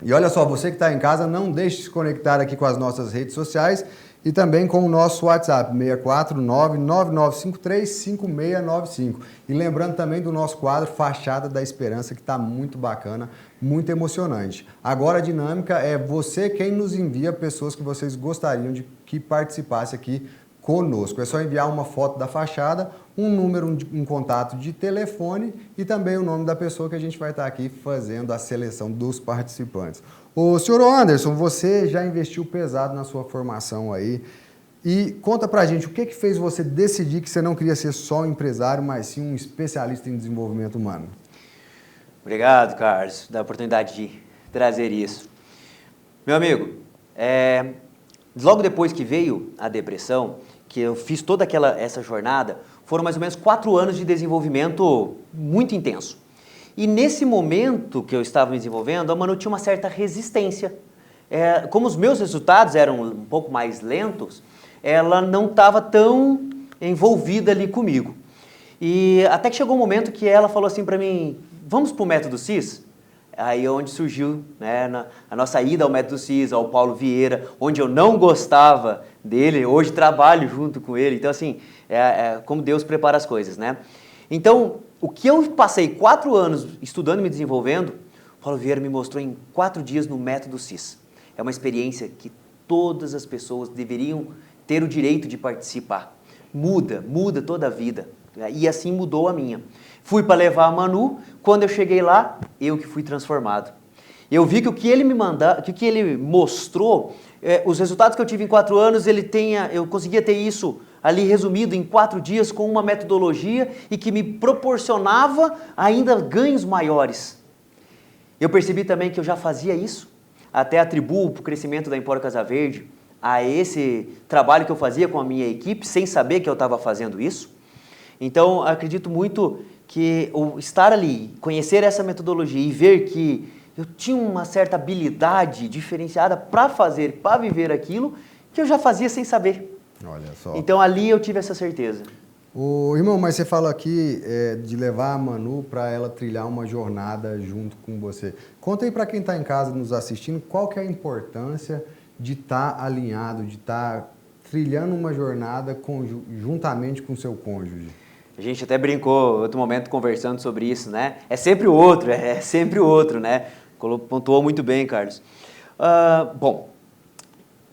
E olha só, você que está em casa, não deixe de se conectar aqui com as nossas redes sociais e também com o nosso WhatsApp, 649-9953-5695. E lembrando também do nosso quadro Fachada da Esperança, que está muito bacana, muito emocionante. Agora a dinâmica é você quem nos envia pessoas que vocês gostariam de que participasse aqui conosco. É só enviar uma foto da fachada, um número, um contato de telefone e também o nome da pessoa que a gente vai estar aqui fazendo a seleção dos participantes. Ô, senhor Anderson, você já investiu pesado na sua formação aí e conta pra gente o que fez você decidir que você não queria ser só um empresário, mas sim um especialista em desenvolvimento humano. Obrigado, Carlos, da oportunidade de trazer isso. Meu amigo, logo depois que veio a depressão, que eu fiz toda essa jornada, foram mais ou menos 4 anos de desenvolvimento muito intenso. E nesse momento que eu estava me desenvolvendo, a Manu tinha uma certa resistência. Como os meus resultados eram um pouco mais lentos, ela não estava tão envolvida ali comigo. E até que chegou um momento que ela falou assim para mim, vamos para o método CIS? Aí é onde surgiu, né, a nossa ida ao método CIS, ao Paulo Vieira, onde eu não gostava dele, hoje trabalho junto com ele. Então, assim, como Deus prepara as coisas, né? Então, o que eu passei 4 anos estudando e me desenvolvendo, o Paulo Vieira me mostrou em 4 dias no método CIS. É uma experiência que todas as pessoas deveriam ter o direito de participar. muda toda a vida. E assim mudou a minha. Fui para levar a Manu, quando eu cheguei lá, eu que fui transformado. Eu vi que o que ele me mandou, que o que ele mostrou, os resultados que eu tive em 4 anos, eu conseguia ter isso ali resumido em 4 dias com uma metodologia e que me proporcionava ainda ganhos maiores. Eu percebi também que eu já fazia isso, até atribuo o crescimento da Empório Casa Verde a esse trabalho que eu fazia com a minha equipe, sem saber que eu estava fazendo isso. Então, acredito muito que o estar ali, conhecer essa metodologia e ver que eu tinha uma certa habilidade diferenciada para viver aquilo que eu já fazia sem saber. Olha só. Então, ali eu tive essa certeza. Irmão, mas você fala aqui de levar a Manu para ela trilhar uma jornada junto com você. Conta aí para quem está em casa nos assistindo, qual que é a importância de estar alinhado, de estar trilhando uma jornada juntamente com o seu cônjuge. A gente até brincou em outro momento conversando sobre isso, né? É sempre o outro, né? Pontuou muito bem, Carlos. Bom,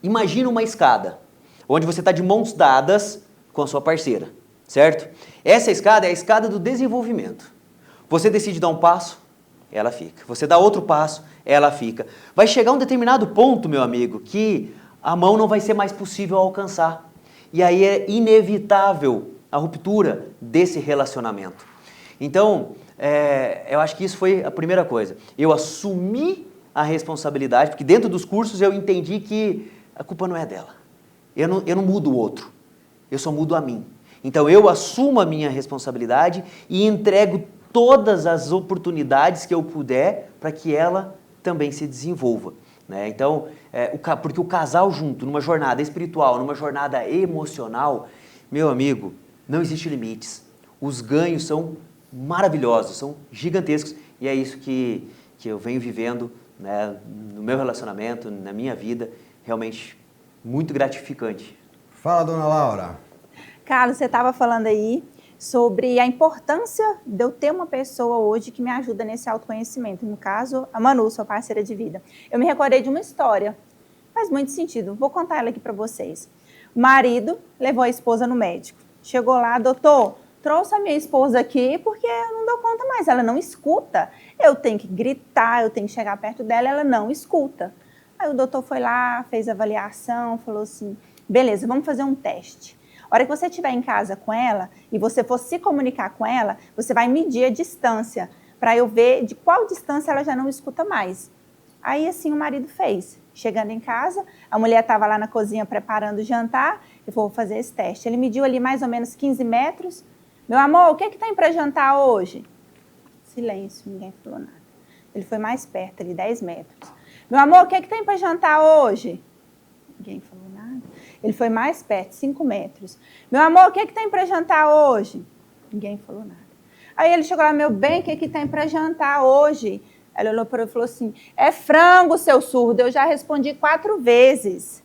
imagina uma escada, onde você está de mãos dadas com a sua parceira, certo? Essa escada é a escada do desenvolvimento. Você decide dar um passo, ela fica. Você dá outro passo, ela fica. Vai chegar um determinado ponto, meu amigo, que a mão não vai ser mais possível alcançar. E aí é inevitável a ruptura desse relacionamento. Então, eu acho que isso foi a primeira coisa. Eu assumi a responsabilidade, porque dentro dos cursos eu entendi que a culpa não é dela. Eu não mudo o outro, eu só mudo a mim. Então, eu assumo a minha responsabilidade e entrego todas as oportunidades que eu puder para que ela também se desenvolva. Né? Então, porque o casal junto, numa jornada espiritual, numa jornada emocional, meu amigo, não existe limites. Os ganhos são maravilhosos, são gigantescos. E é isso que eu venho vivendo, né, no meu relacionamento, na minha vida, realmente muito gratificante. Fala, dona Laura. Carlos, você estava falando aí sobre a importância de eu ter uma pessoa hoje que me ajuda nesse autoconhecimento. No caso, a Manu, sua parceira de vida. Eu me recordei de uma história. Faz muito sentido. Vou contar ela aqui para vocês. O marido levou a esposa no médico. Chegou lá, doutor, trouxe a minha esposa aqui porque eu não dou conta mais. Ela não escuta. Eu tenho que gritar, eu tenho que chegar perto dela, ela não escuta. Aí o doutor foi lá, fez a avaliação, falou assim, beleza, vamos fazer um teste. A hora que você estiver em casa com ela e você for se comunicar com ela, você vai medir a distância para eu ver de qual distância ela já não escuta mais. Aí assim o marido fez. Chegando em casa, a mulher estava lá na cozinha preparando o jantar, eu vou fazer esse teste. Ele mediu ali mais ou menos 15 metros. Meu amor, o que tem para jantar hoje? Silêncio, ninguém falou nada. Ele foi mais perto, ali 10 metros. Meu amor, o que tem para jantar hoje? Ninguém falou nada. Ele foi mais perto, 5 metros. Meu amor, o que tem para jantar hoje? Ninguém falou nada. Aí ele chegou lá, meu bem, o que tem para jantar hoje? Ela olhou para ele e falou assim, é frango, seu surdo. Eu já respondi 4 vezes.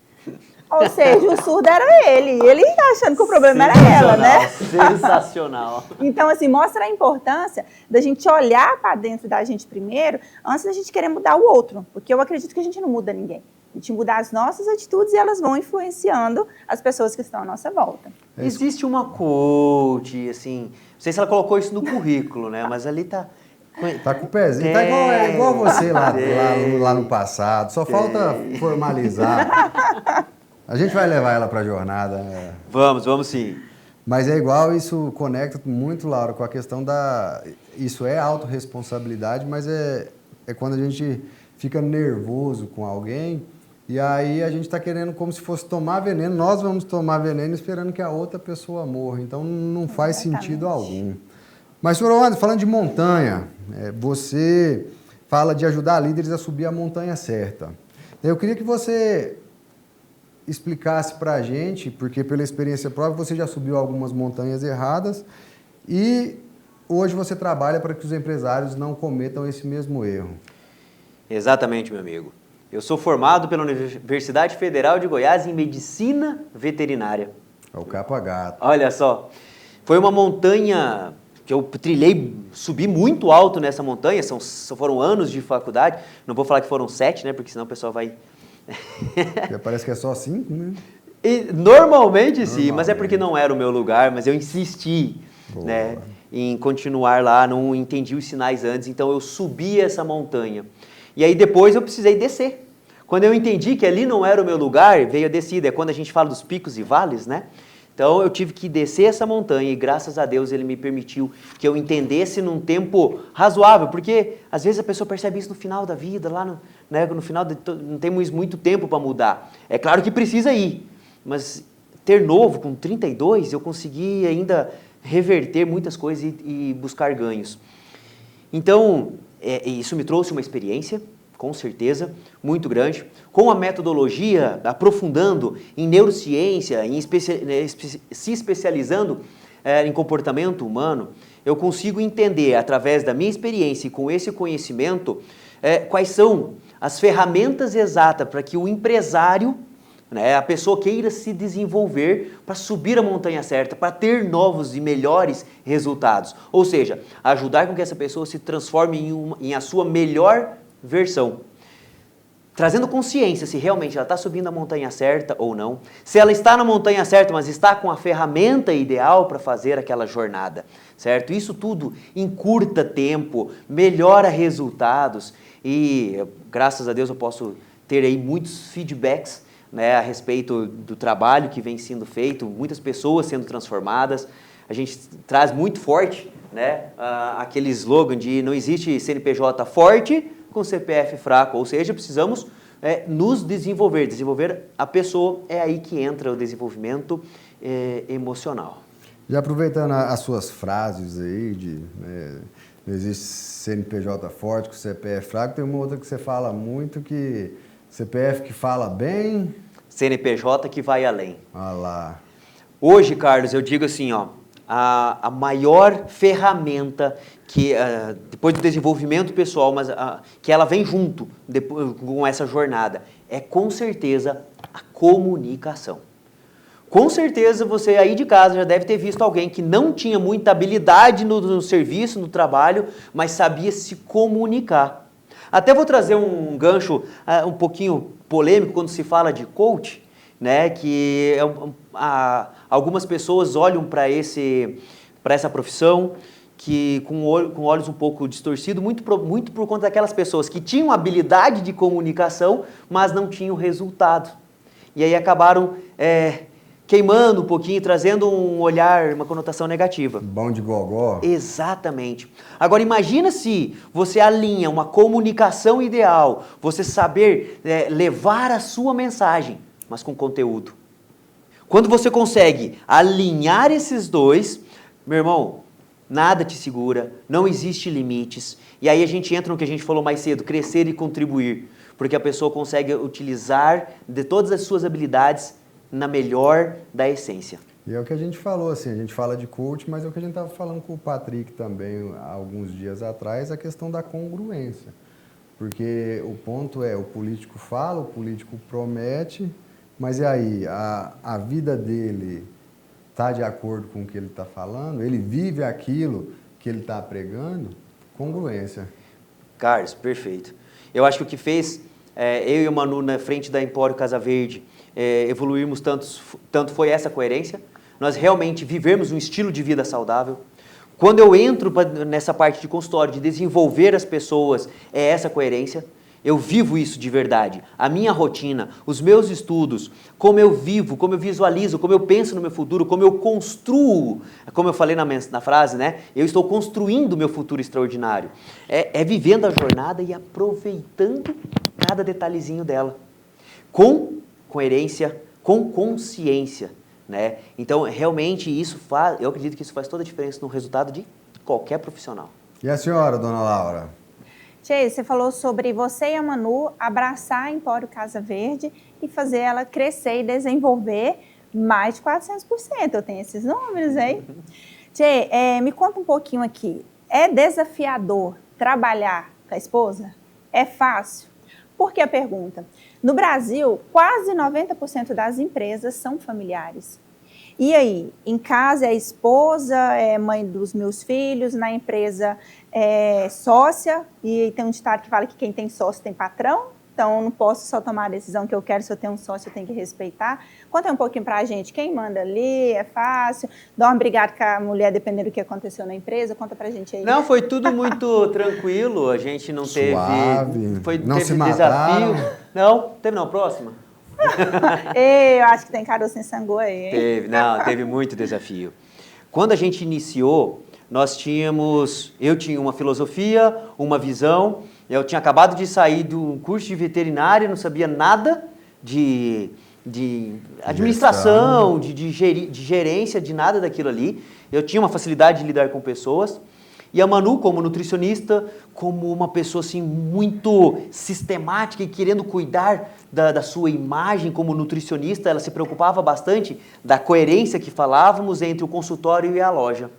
Ou seja, o surdo era ele tá achando que o problema era ela, né? Sensacional. Então, assim, mostra a importância da gente olhar para dentro da gente primeiro, antes da gente querer mudar o outro. Porque eu acredito que a gente não muda ninguém. A gente muda as nossas atitudes e elas vão influenciando as pessoas que estão à nossa volta. Existe uma coach, assim, não sei se ela colocou isso no currículo, né? Mas ali tá... Tá com o pezinho, tá igual você lá no passado, só falta formalizar. A gente vai levar ela pra jornada. Vamos sim. Mas é igual, isso conecta muito, Laura, com a questão isso é autorresponsabilidade, mas é quando a gente fica nervoso com alguém e aí a gente tá querendo como se fosse tomar veneno, nós vamos tomar veneno esperando que a outra pessoa morra, então não faz sentido algum. Mas, senhor Anderson, falando de montanha, você fala de ajudar líderes a subir a montanha certa. Eu queria que você explicasse para a gente, porque pela experiência própria você já subiu algumas montanhas erradas e hoje você trabalha para que os empresários não cometam esse mesmo erro. Exatamente, meu amigo. Eu sou formado pela Universidade Federal de Goiás em Medicina Veterinária. É o capa gato. Olha só, foi uma montanha que eu trilhei, subi muito alto nessa montanha, foram anos de faculdade, não vou falar que foram 7, né, porque senão o pessoal vai... Parece que é só 5, né? Normalmente sim, mas é porque não era o meu lugar, mas eu insisti, né, em continuar lá, não entendi os sinais antes, então eu subi essa montanha. E aí depois eu precisei descer. Quando eu entendi que ali não era o meu lugar, veio a descida, é quando a gente fala dos picos e vales, né? Então eu tive que descer essa montanha e graças a Deus ele me permitiu que eu entendesse num tempo razoável, porque às vezes a pessoa percebe isso no final da vida, lá no, né, no final, não temos muito tempo para mudar. É claro que precisa ir, mas ter novo, com 32, eu consegui ainda reverter muitas coisas e buscar ganhos. Então, isso me trouxe uma experiência, com certeza, muito grande, com a metodologia, aprofundando em neurociência, se especializando em comportamento humano, eu consigo entender, através da minha experiência e com esse conhecimento, quais são as ferramentas exatas para que o empresário, né, a pessoa queira se desenvolver para subir a montanha certa, para ter novos e melhores resultados. Ou seja, ajudar com que essa pessoa se transforme em a sua melhor versão. Trazendo consciência se realmente ela está subindo a montanha certa ou não. Se ela está na montanha certa, mas está com a ferramenta ideal para fazer aquela jornada, certo? Isso tudo encurta tempo, melhora resultados e, graças a Deus, eu posso ter aí muitos feedbacks, né, a respeito do trabalho que vem sendo feito, muitas pessoas sendo transformadas. A gente traz muito forte, né, aquele slogan de não existe CNPJ forte com CPF fraco, ou seja, precisamos nos desenvolver a pessoa, é aí que entra o desenvolvimento emocional. Já aproveitando as suas frases aí, não existe CNPJ forte com CPF fraco, tem uma outra que você fala muito que CPF que fala bem... CNPJ que vai além. Ah lá. Hoje, Carlos, eu digo assim, ó, a maior ferramenta que, depois do desenvolvimento pessoal, mas que ela vem junto com essa jornada, é com certeza a comunicação. Com certeza você aí de casa já deve ter visto alguém que não tinha muita habilidade no serviço, no trabalho, mas sabia se comunicar. Até vou trazer um gancho um pouquinho polêmico quando se fala de coach, né, que algumas pessoas olham para essa profissão que com olhos um pouco distorcidos, muito por conta daquelas pessoas que tinham habilidade de comunicação, mas não tinham resultado. E aí acabaram queimando um pouquinho, trazendo um olhar, uma conotação negativa. Bom de gogó. Exatamente. Agora imagina se você alinha uma comunicação ideal, você saber levar a sua mensagem, mas com conteúdo. Quando você consegue alinhar esses dois, meu irmão, nada te segura, não existe limites. E aí a gente entra no que a gente falou mais cedo, crescer e contribuir. Porque a pessoa consegue utilizar de todas as suas habilidades na melhor da essência. E é o que a gente falou, assim, a gente fala de coach, mas é o que a gente estava falando com o Patrick também há alguns dias atrás, a questão da congruência. Porque o ponto é, o político fala, o político promete, mas e aí, a vida dele está de acordo com o que ele está falando? Ele vive aquilo que ele está pregando? Congruência. Carlos, perfeito. Eu acho que o que fez eu e o Manu na frente da Empório Casa Verde evoluirmos tanto foi essa coerência, nós realmente vivemos um estilo de vida saudável. Quando eu entro nessa parte de consultório, de desenvolver as pessoas, é essa coerência. Eu vivo isso de verdade. A minha rotina, os meus estudos, como eu vivo, como eu visualizo, como eu penso no meu futuro, como eu construo, como eu falei na frase, né? Eu estou construindo o meu futuro extraordinário. É vivendo a jornada e aproveitando cada detalhezinho dela. Com coerência, com consciência, né? Então, realmente, eu acredito que isso faz toda a diferença no resultado de qualquer profissional. E a senhora, dona Laura? Tchê, você falou sobre você e a Manu abraçar a Empório Casa Verde e fazer ela crescer e desenvolver mais de 400%. Eu tenho esses números aí. Tchê, me conta um pouquinho aqui. É desafiador trabalhar com a esposa? É fácil? Por que a pergunta? No Brasil, quase 90% das empresas são familiares. E aí, em casa é a esposa, é mãe dos meus filhos, na empresa é sócia, e tem um ditado que fala que quem tem sócio tem patrão, então eu não posso só tomar a decisão que eu quero, se eu tenho um sócio eu tenho que respeitar. Conta um pouquinho pra gente, quem manda ali, é fácil, dá uma brigada com a mulher dependendo do que aconteceu na empresa, conta pra gente aí. Não, foi tudo muito tranquilo, a gente não Suave, teve, não teve se desafio. mataram. Não, teve não, próxima? Ei, eu acho que tem caroço em sangue aí, hein? Teve muito desafio. Quando a gente iniciou, eu tinha uma filosofia, uma visão, eu tinha acabado de sair de um curso de veterinária, não sabia nada de administração, de gerência, de nada daquilo ali. Eu tinha uma facilidade de lidar com pessoas. E a Manu, como nutricionista, como uma pessoa assim, muito sistemática e querendo cuidar da sua imagem como nutricionista, ela se preocupava bastante da coerência que falávamos entre o consultório e a loja.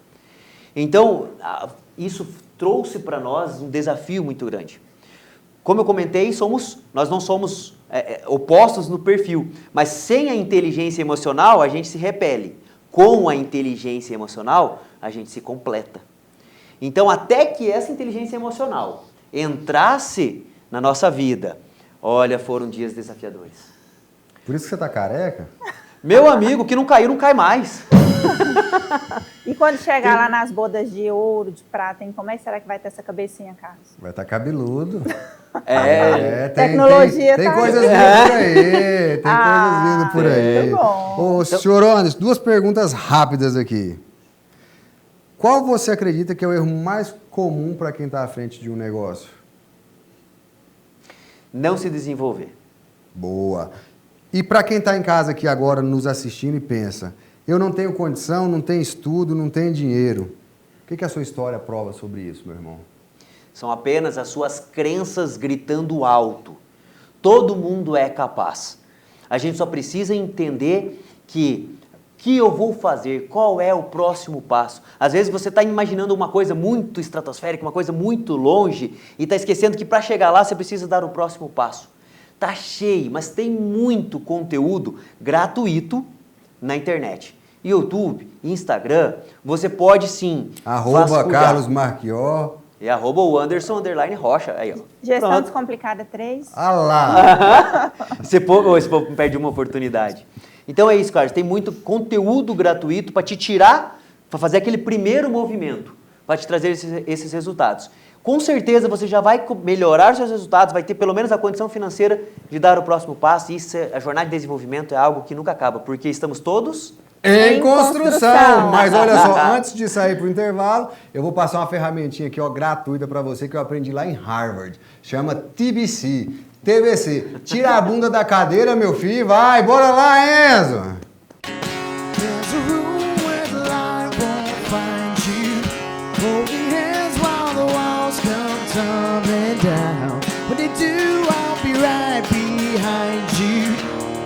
Então, isso trouxe para nós um desafio muito grande. Como eu comentei, nós não somos opostos no perfil, mas sem a inteligência emocional, a gente se repele. Com a inteligência emocional, a gente se completa. Então, até que essa inteligência emocional entrasse na nossa vida, olha, foram dias desafiadores. Por isso que você tá careca? Meu amigo, que não caiu, não cai mais. E quando chegar lá nas bodas de ouro, de prata, hein, como é que será que vai ter essa cabecinha, Carlos? Vai estar cabeludo. Tecnologia tem tá coisas aí. vindo por aí. Tem coisas vindo por aí. Muito bom. Ô, senhor Anderson, 2 perguntas rápidas aqui. Qual você acredita que é o erro mais comum para quem está à frente de um negócio? Não se desenvolver. Boa. E para quem está em casa aqui agora nos assistindo e pensa, eu não tenho condição, não tenho estudo, não tenho dinheiro. O que a sua história prova sobre isso, meu irmão? São apenas as suas crenças gritando alto. Todo mundo é capaz. A gente só precisa entender que eu vou fazer, qual é o próximo passo. Às vezes você está imaginando uma coisa muito estratosférica, uma coisa muito longe, e está esquecendo que para chegar lá você precisa dar o próximo passo. Tá cheio, mas tem muito conteúdo gratuito na internet. YouTube, Instagram, você pode sim. @Carlos Marchior. E @o Anderson_Rocha. Aí, ó. Gestão Pronto. Descomplicada 3. Ah lá. Esse povo perde uma oportunidade. Então é isso, Carlos. Tem muito conteúdo gratuito para te tirar, para fazer aquele primeiro movimento, para te trazer esses resultados. Com certeza você já vai melhorar seus resultados, vai ter pelo menos a condição financeira de dar o próximo passo. E a jornada de desenvolvimento é algo que nunca acaba, porque estamos todos Em construção. Mas olha só, antes de sair para o intervalo, eu vou passar uma ferramentinha aqui, ó, gratuita para você, que eu aprendi lá em Harvard. Chama TBC. Tira a bunda da cadeira, meu filho, vai, bora lá, Enzo! There's a room where the light won't find you. Holding hands while the walls come tumbling down. When they do, I'll be right behind you.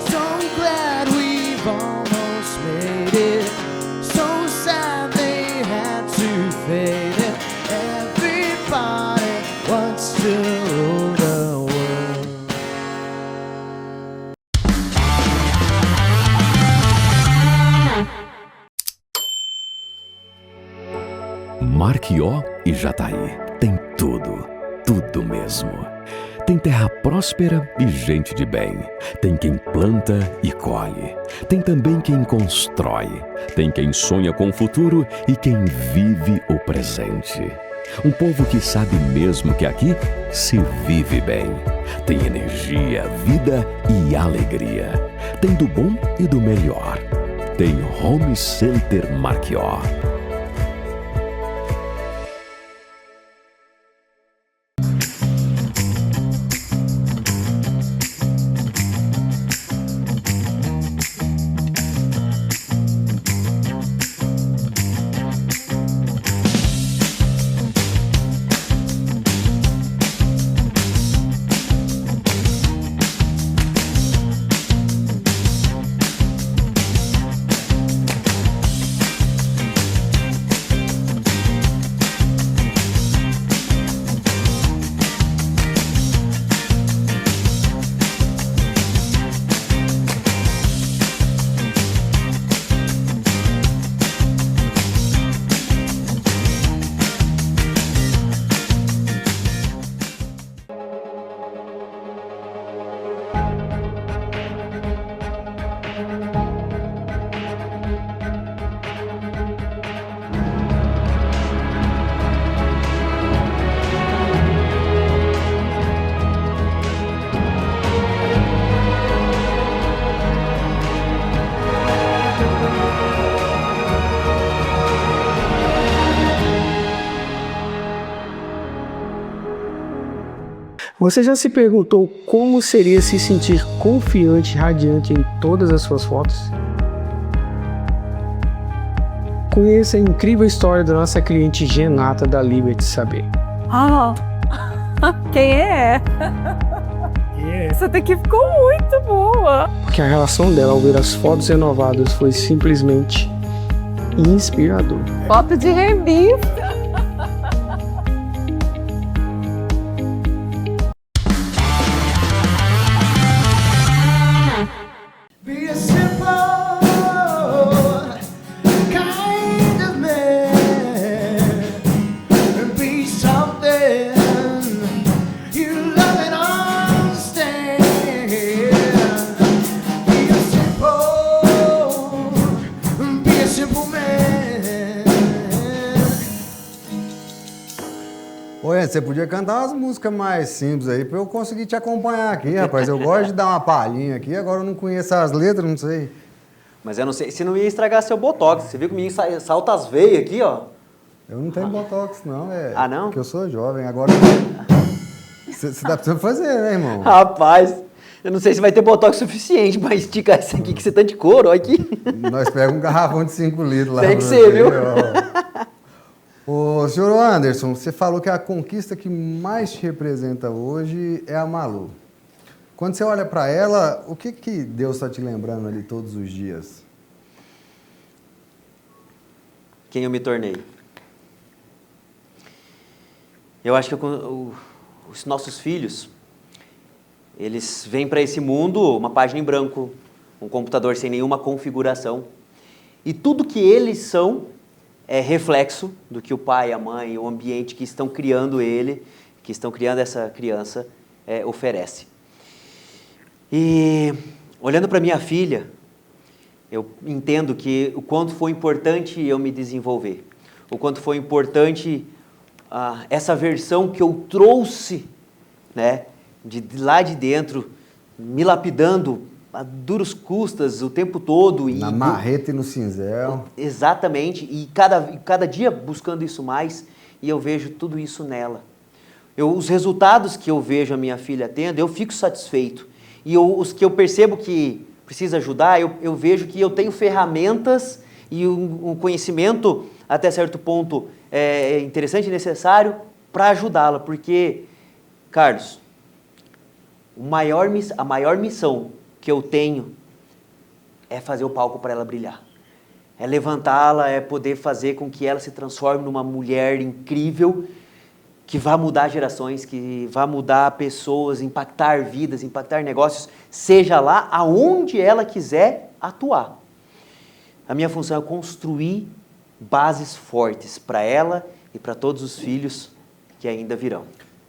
So glad we've almost made it. So sad they had to fade it. Everybody wants to rule the world. Marchió e Jataí tem tudo, tudo mesmo. Tem terra próspera e gente de bem. Tem quem planta e colhe. Tem também quem constrói. Tem quem sonha com o futuro e quem vive o presente. Um povo que sabe mesmo que aqui se vive bem. Tem energia, vida e alegria. Tem do bom e do melhor. Tem Home Center Marchió. Você já se perguntou como seria se sentir confiante e radiante em todas as suas fotos? Conheça a incrível história da nossa cliente Genata da Liberty Saber. Ah, quem é? Essa daqui ficou muito boa. Porque a relação dela ao ver as fotos renovadas foi simplesmente inspirador. Foto de revista. Be a simple kind of man and be something you love and understand. Be a simple man. Oi, você podia cantar umas músicas mais simples aí pra eu conseguir te acompanhar aqui, rapaz. Eu gosto de dar uma palhinha aqui, agora eu não conheço as letras, não sei. Mas eu não sei se não ia estragar seu botox. Você viu que o menino salta as veias aqui, ó. Eu não tenho botox, não. Ah, não? Porque eu sou jovem. Agora, você tá precisando fazer, né, irmão? Rapaz, eu não sei se vai ter botox suficiente pra esticar isso aqui, que você tá de couro, olha aqui. Nós pegamos um garrafão de 5 litros lá. Tem que pra ser, você, viu? ó. Ô, senhor Anderson, você falou que a conquista que mais te representa hoje é a Malu. Quando você olha pra ela, o que que Deus está te lembrando ali todos os dias? Quem eu me tornei. Eu acho que os nossos filhos, eles vêm para esse mundo uma página em branco, um computador sem nenhuma configuração. E tudo que eles são é reflexo do que o pai, a mãe, o ambiente que estão criando ele, que estão criando essa criança, oferece. E olhando para minha filha, eu entendo que o quanto foi importante eu me desenvolver, o quanto foi importante essa versão que eu trouxe, né, de lá de dentro, me lapidando a duras custas o tempo todo. Na marreta e no cinzel. Exatamente, e cada dia buscando isso mais, e eu vejo tudo isso nela. Os resultados que eu vejo a minha filha tendo, eu fico satisfeito. E os que eu percebo que precisa ajudar, eu vejo que eu tenho ferramentas e um conhecimento, até certo ponto, interessante e necessário para ajudá-la. Porque, Carlos, a maior missão que eu tenho é fazer o palco para ela brilhar. É levantá-la, é poder fazer com que ela se transforme numa mulher incrível, que vai mudar gerações, que vai mudar pessoas, impactar vidas, impactar negócios, seja lá aonde ela quiser atuar. A minha função é construir bases fortes para ela e para todos os filhos que ainda virão.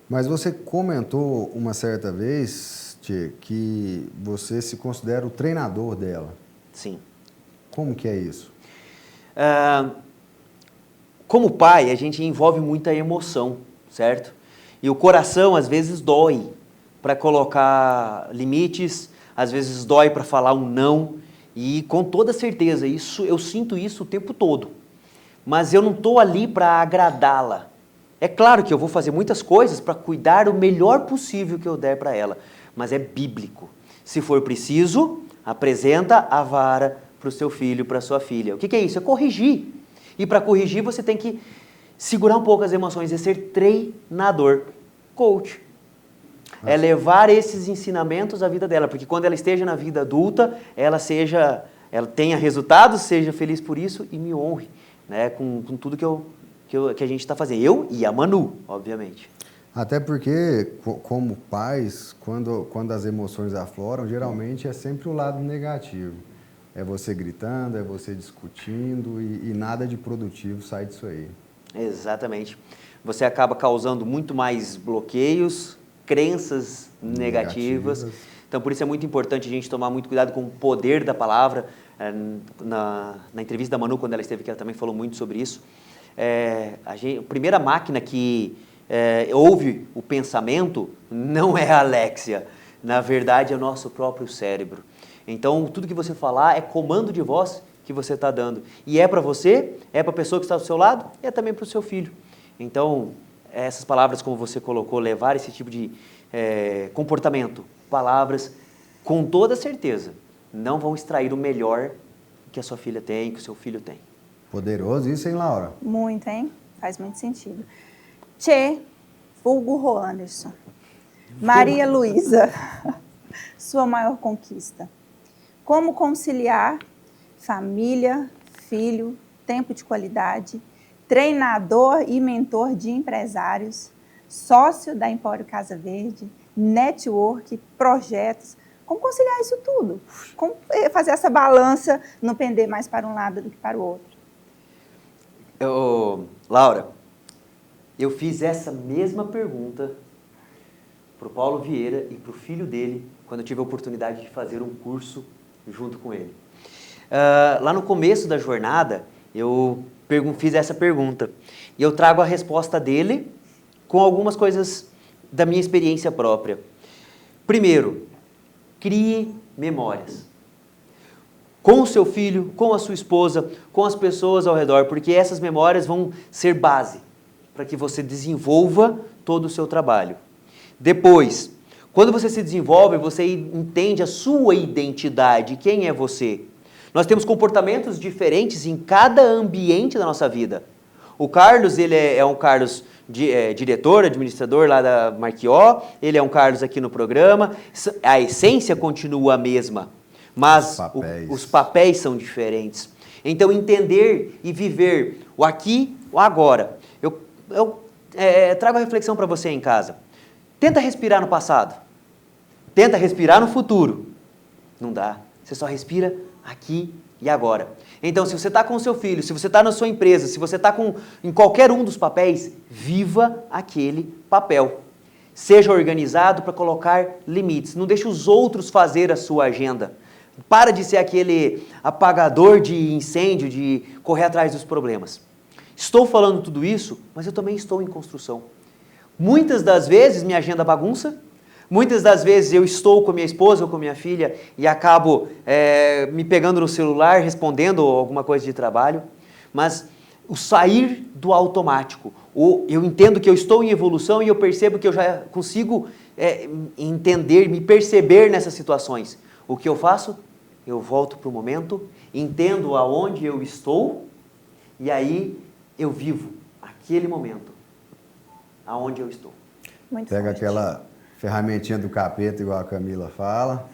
Mas você comentou uma certa vez, Tchê, que você se considera o treinador dela. Sim. Como que é isso? Como pai, a gente envolve muita emoção, certo? E o coração, às vezes, dói para colocar limites, às vezes dói para falar um não, e com toda certeza, eu sinto isso o tempo todo. Mas eu não estou ali para agradá-la. É claro que eu vou fazer muitas coisas para cuidar o melhor possível que eu der para ela, mas é bíblico. Se for preciso, apresenta a vara para o seu filho, para a sua filha. O que é isso? É corrigir. E para corrigir você tem que segurar um pouco as emoções, é ser treinador, coach. É levar esses ensinamentos à vida dela, porque quando ela esteja na vida adulta, ela tenha resultados, seja feliz por isso e me honre, né, com tudo que a gente está fazendo. Eu e a Manu, obviamente. Até porque, como pais, quando as emoções afloram, geralmente é sempre o lado negativo. É você gritando, é você discutindo e nada de produtivo sai disso aí. Exatamente. Você acaba causando muito mais bloqueios, crenças negativas. Então, por isso é muito importante a gente tomar muito cuidado com o poder da palavra. Na entrevista da Manu, quando ela esteve aqui, ela também falou muito sobre isso. A primeira máquina que ouve o pensamento não é a Alexia. Na verdade, é o nosso próprio cérebro. Então, tudo que você falar é comando de voz que você está dando. E é para você, é para a pessoa que está do seu lado, e é também para o seu filho. Então, essas palavras, como você colocou, levar esse tipo de comportamento, palavras, com toda certeza, não vão extrair o melhor que a sua filha tem, que o seu filho tem. Poderoso isso, hein, Laura? Muito, hein? Faz muito sentido. Tchê, vulgo Rô Anderson. Maria Luísa, sua maior conquista. Como conciliar família, filho, tempo de qualidade, treinador e mentor de empresários, sócio da Empório Casa Verde, network, projetos. Como conciliar isso tudo? Como fazer essa balança, não pender mais para um lado do que para o outro? Laura, eu fiz essa mesma pergunta para o Paulo Vieira e para o filho dele, quando eu tive a oportunidade de fazer um curso junto com ele. Lá no começo da jornada, eu fiz essa pergunta. E eu trago a resposta dele com algumas coisas da minha experiência própria. Primeiro, crie memórias. Com o seu filho, com a sua esposa, com as pessoas ao redor, porque essas memórias vão ser base para que você desenvolva todo o seu trabalho. Depois, quando você se desenvolve, você entende a sua identidade, quem é você. Nós temos comportamentos diferentes em cada ambiente da nossa vida. O Carlos, ele é um Carlos diretor, administrador lá da Marquió, ele é um Carlos aqui no programa, a essência continua a mesma, mas os papéis são diferentes. Então, entender e viver o aqui, o agora. Eu trago a reflexão para você em casa. Tenta respirar no passado. Tenta respirar no futuro. Não dá. Você só respira aqui e agora. Então, se você está com o seu filho, se você está na sua empresa, se você está em qualquer um dos papéis, viva aquele papel. Seja organizado para colocar limites. Não deixe os outros fazer a sua agenda. Para de ser aquele apagador de incêndio, de correr atrás dos problemas. Estou falando tudo isso, mas eu também estou em construção. Muitas das vezes minha agenda bagunça, muitas das vezes eu estou com minha esposa ou com minha filha e acabo me pegando no celular, respondendo alguma coisa de trabalho, mas o sair do automático, eu entendo que eu estou em evolução e eu percebo que eu já consigo entender, me perceber nessas situações. O que eu faço? Eu volto para o momento, entendo aonde eu estou e aí eu vivo aquele momento, aonde eu estou. Muito Pega forte. aquela ferramentinha do capeta, igual a Camila fala,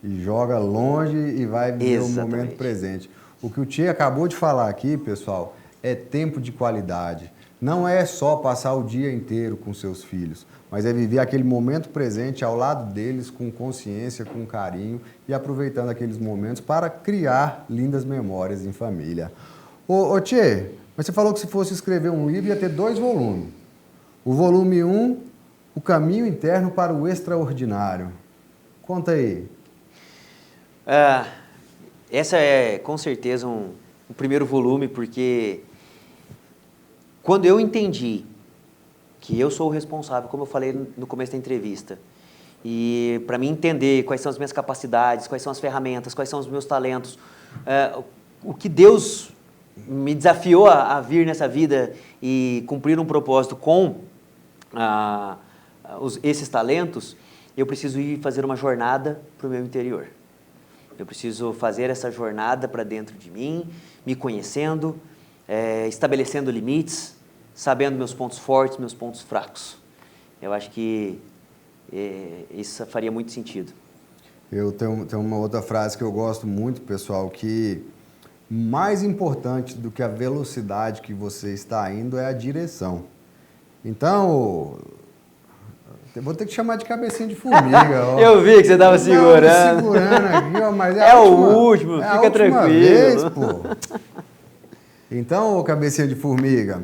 e joga longe e vai viver o momento presente. O que o Tchê acabou de falar aqui, pessoal, é tempo de qualidade. Não é só passar o dia inteiro com seus filhos, mas é viver aquele momento presente ao lado deles com consciência, com carinho e aproveitando aqueles momentos para criar lindas memórias em família. Ô Tchê, mas você falou que se fosse escrever um livro ia ter 2 volumes. O volume 1, O Caminho Interno para o Extraordinário. Conta aí. Essa é com certeza um primeiro volume, porque quando eu entendi que eu sou o responsável, como eu falei no começo da entrevista, e para mim entender quais são as minhas capacidades, quais são as ferramentas, quais são os meus talentos, o que Deus me desafiou a vir nessa vida e cumprir um propósito com esses talentos, eu preciso ir fazer uma jornada para o meu interior. Eu preciso fazer essa jornada para dentro de mim, me conhecendo, estabelecendo limites, sabendo meus pontos fortes, meus pontos fracos. Eu acho que isso faria muito sentido. Eu tenho uma outra frase que eu gosto muito, pessoal, que mais importante do que a velocidade que você está indo é a direção. Então, eu vou ter que chamar de cabecinha de formiga. Ó. Eu vi que você estava segurando. Segurando aqui, ó, mas é o último, fica tranquilo. Vez, pô. Então, cabecinha de formiga,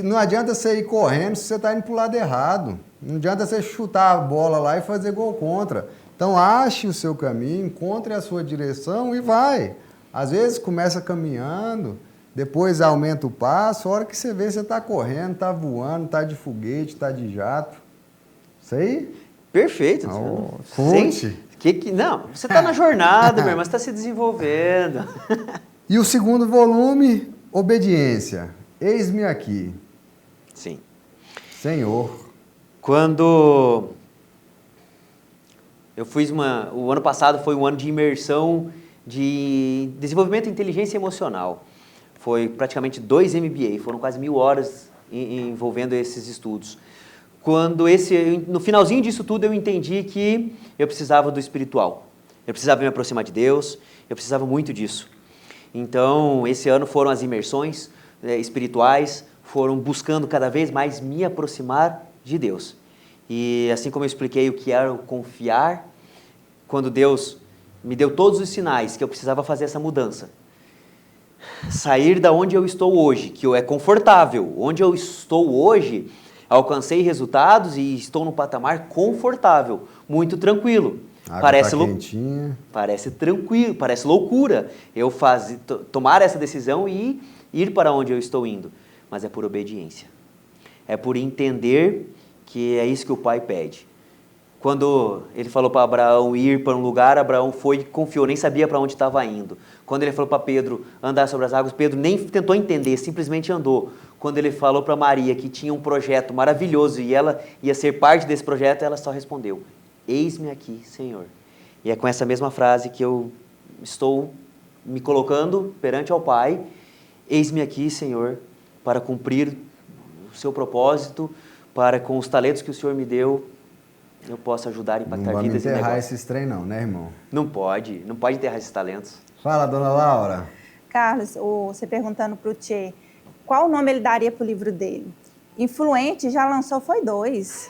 não adianta você ir correndo se você está indo para o lado errado. Não adianta você chutar a bola lá e fazer gol contra. Então, ache o seu caminho, encontre a sua direção e vai. Às vezes, começa caminhando, depois aumenta o passo, a hora que você vê, você está correndo, está voando, está de foguete, está de jato. Isso aí? Perfeito. Não, você está na jornada, meu irmão, você está se desenvolvendo. E o segundo volume, Obediência. Eis-me aqui. Sim. Senhor. Quando eu fiz o ano passado foi um ano de imersão de desenvolvimento de inteligência emocional. Foi praticamente 2 MBA, foram quase 1.000 horas envolvendo esses estudos. No finalzinho disso tudo eu entendi que eu precisava do espiritual. Eu precisava me aproximar de Deus, eu precisava muito disso. Então, esse ano foram as imersões espirituais, foram buscando cada vez mais me aproximar de Deus. E assim como eu expliquei o que era o confiar, quando Deus me deu todos os sinais que eu precisava fazer essa mudança, sair da onde eu estou hoje, que é confortável, onde eu estou hoje, alcancei resultados e estou num patamar confortável, muito tranquilo. Parece tranquilo, parece loucura eu tomar essa decisão e ir para onde eu estou indo, mas é por obediência. É por entender que é isso que o Pai pede. Quando ele falou para Abraão ir para um lugar, Abraão foi e confiou, nem sabia para onde estava indo. Quando ele falou para Pedro andar sobre as águas, Pedro nem tentou entender, simplesmente andou. Quando ele falou para Maria que tinha um projeto maravilhoso e ela ia ser parte desse projeto, ela só respondeu: eis-me aqui, Senhor. E é com essa mesma frase que eu estou me colocando perante ao Pai: eis-me aqui, Senhor, para cumprir o seu propósito, para com os talentos que o Senhor me deu, eu posso ajudar a impactar vidas e negócios. Não vamos enterrar esses trem não, né, irmão? Não pode enterrar esses talentos. Fala, dona Laura. Carlos, você perguntando para o Tchê, qual nome ele daria para o livro dele? Influente já lançou, foi 2.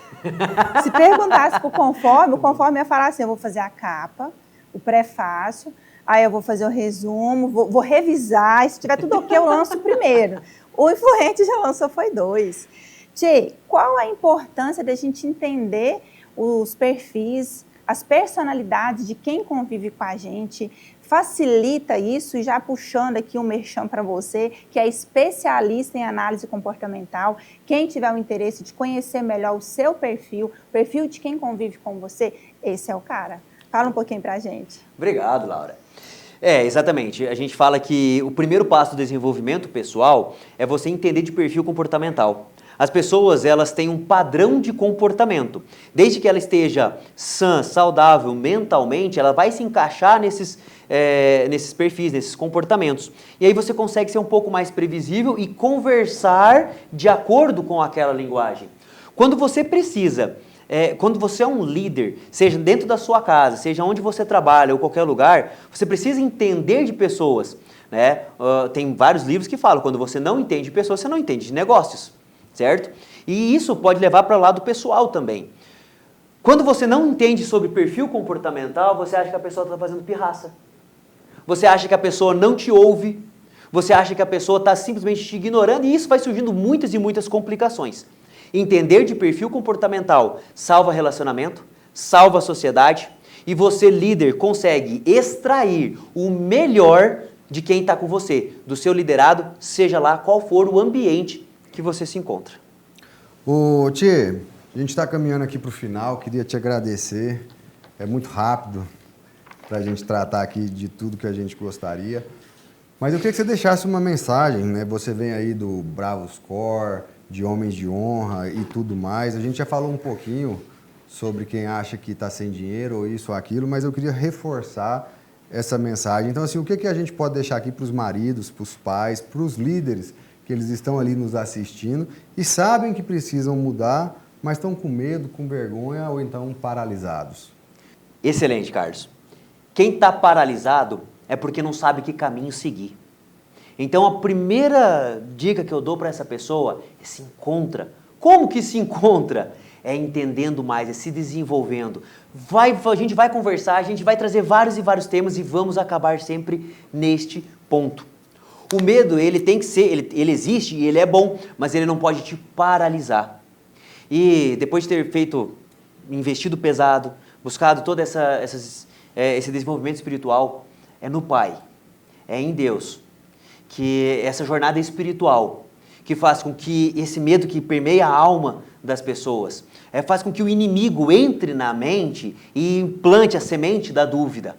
Se perguntasse para o Conforme ia falar assim: eu vou fazer a capa, o prefácio, aí eu vou fazer o resumo, vou revisar, se tiver tudo ok, eu lanço primeiro. O Influente já lançou, foi 2. Tchê, qual a importância da gente entender os perfis, as personalidades de quem convive com a gente? Facilita isso, e já puxando aqui um merchan para você, que é especialista em análise comportamental. Quem tiver o interesse de conhecer melhor o seu perfil, o perfil de quem convive com você, esse é o cara. Fala um pouquinho para a gente. Obrigado, Laura. Exatamente. A gente fala que o primeiro passo do desenvolvimento pessoal é você entender de perfil comportamental. As pessoas, elas têm um padrão de comportamento. Desde que ela esteja sã, saudável mentalmente, ela vai se encaixar nesses perfis, nesses comportamentos. E aí você consegue ser um pouco mais previsível e conversar de acordo com aquela linguagem. Quando você precisa, quando você é um líder, seja dentro da sua casa, seja onde você trabalha ou qualquer lugar, você precisa entender de pessoas, né? Tem vários livros que falam: quando você não entende de pessoas, você não entende de negócios. Certo? E isso pode levar para o lado pessoal também. Quando você não entende sobre perfil comportamental, você acha que a pessoa está fazendo pirraça. Você acha que a pessoa não te ouve. Você acha que a pessoa está simplesmente te ignorando, e isso vai surgindo muitas e muitas complicações. Entender de perfil comportamental salva relacionamento, salva a sociedade, e você, líder, consegue extrair o melhor de quem está com você, do seu liderado, seja lá qual for o ambiente que você se encontra. Ô, Tchê, a gente está caminhando aqui para o final, queria te agradecer. É muito rápido para a gente tratar aqui de tudo que a gente gostaria. Mas eu queria que você deixasse uma mensagem, né? Você vem aí do Bravos Core, de Homens de Honra e tudo mais. A gente já falou um pouquinho sobre quem acha que está sem dinheiro ou isso ou aquilo, mas eu queria reforçar essa mensagem. Então, assim, o que a gente pode deixar aqui para os maridos, para os pais, para os líderes, que eles estão ali nos assistindo e sabem que precisam mudar, mas estão com medo, com vergonha ou então paralisados? Excelente, Carlos. Quem está paralisado é porque não sabe que caminho seguir. Então, a primeira dica que eu dou para essa pessoa é: se encontra. Como que se encontra? É entendendo mais, é se desenvolvendo. A gente vai conversar, a gente vai trazer vários e vários temas e vamos acabar sempre neste ponto. O medo, ele tem que ser, ele existe e ele é bom, mas ele não pode te paralisar. E depois de ter investido pesado, buscado todo esse desenvolvimento espiritual, é no Pai, é em Deus, que essa jornada espiritual, que faz com que esse medo que permeia a alma das pessoas, faz com que o inimigo entre na mente e implante a semente da dúvida.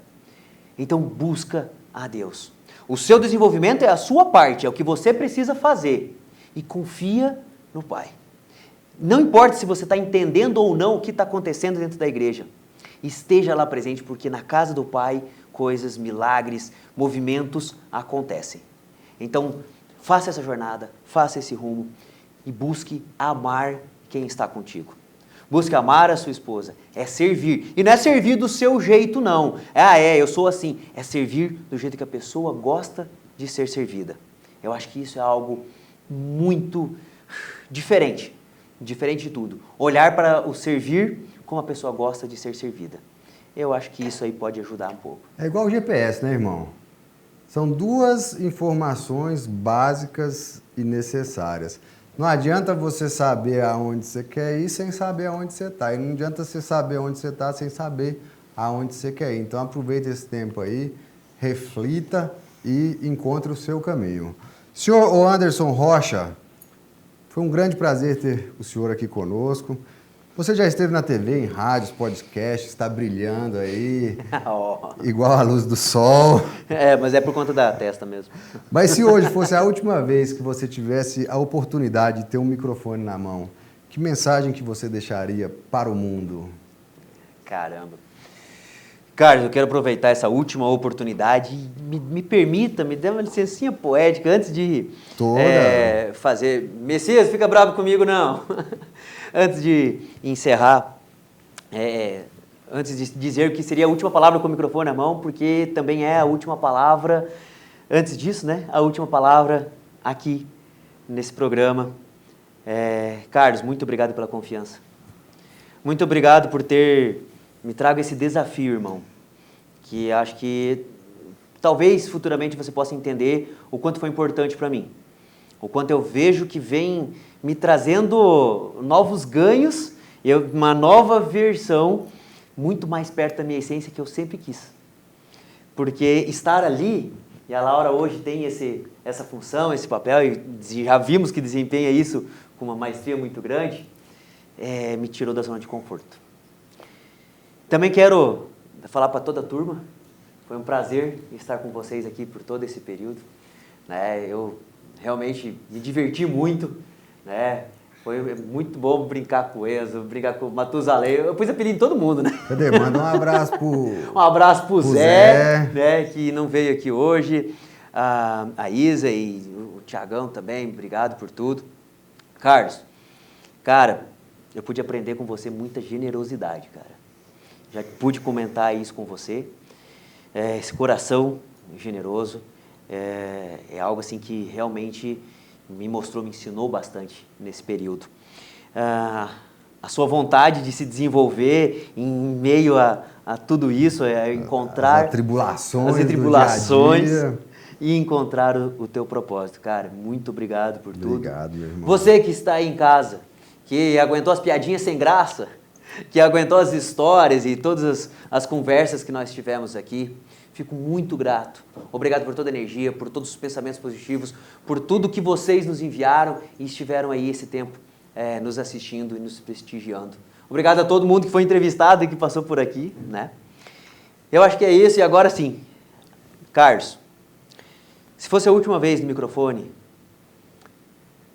Então busca a Deus. O seu desenvolvimento é a sua parte, é o que você precisa fazer. E confia no Pai. Não importa se você está entendendo ou não o que está acontecendo dentro da igreja. Esteja lá presente, porque na casa do Pai, coisas, milagres, movimentos acontecem. Então, faça essa jornada, faça esse rumo e busque amar quem está contigo. Busque amar a sua esposa, é servir. E não é servir do seu jeito, não. Eu sou assim. É servir do jeito que a pessoa gosta de ser servida. Eu acho que isso é algo muito diferente. Diferente de tudo. Olhar para o servir como a pessoa gosta de ser servida. Eu acho que isso aí pode ajudar um pouco. É igual o GPS, né, irmão? São duas informações básicas e necessárias. Não adianta você saber aonde você quer ir sem saber aonde você está. E não adianta você saber onde você está sem saber aonde você quer ir. Então aproveite esse tempo aí, reflita e encontre o seu caminho. Senhor Anderson Rocha, foi um grande prazer ter o senhor aqui conosco. Você já esteve na TV, em rádios, podcasts, está brilhando aí, igual a luz do sol. Mas é por conta da testa mesmo. Mas se hoje fosse a última vez que você tivesse a oportunidade de ter um microfone na mão, que mensagem que você deixaria para o mundo? Caramba. Carlos, eu quero aproveitar essa última oportunidade e me permita, me dê uma licencinha poética antes de fazer... Messias, fica bravo comigo, não. Antes de encerrar, antes de dizer que seria a última palavra com o microfone na mão, porque também é a última palavra, antes disso, né? A última palavra aqui nesse programa. Carlos, muito obrigado pela confiança. Muito obrigado por ter me trago esse desafio, irmão, que acho que talvez futuramente você possa entender o quanto foi importante para mim, o quanto eu vejo que vem me trazendo novos ganhos e uma nova versão muito mais perto da minha essência que eu sempre quis. Porque estar ali, e a Laura hoje tem essa função, esse papel, e já vimos que desempenha isso com uma maestria muito grande, me tirou da zona de conforto. Também quero falar para toda a turma, foi um prazer estar com vocês aqui por todo esse período. Eu realmente me diverti muito, foi muito bom brincar com o Enzo, brincar com o Matusalém, eu pus apelido em todo mundo, né? Cadê? Manda um abraço um abraço pro Zé, que não veio aqui hoje, a Isa e o Tiagão também, obrigado por tudo. Carlos, cara, eu pude aprender com você muita generosidade, cara. Já pude comentar isso com você. Esse coração generoso é algo assim que realmente me mostrou, me ensinou bastante nesse período. A sua vontade de se desenvolver em meio a tudo isso, encontrar as atribulações dia a dia. E encontrar o teu propósito. Cara, muito obrigado por tudo. Obrigado, meu irmão. Você que está aí em casa, que aguentou as piadinhas sem graça, que aguentou as histórias e todas as conversas que nós tivemos aqui. Fico muito grato. Obrigado por toda a energia, por todos os pensamentos positivos, por tudo que vocês nos enviaram e estiveram aí esse tempo nos assistindo e nos prestigiando. Obrigado a todo mundo que foi entrevistado e que passou por aqui, né? Eu acho que é isso. E agora sim, Carlos, se fosse a última vez no microfone,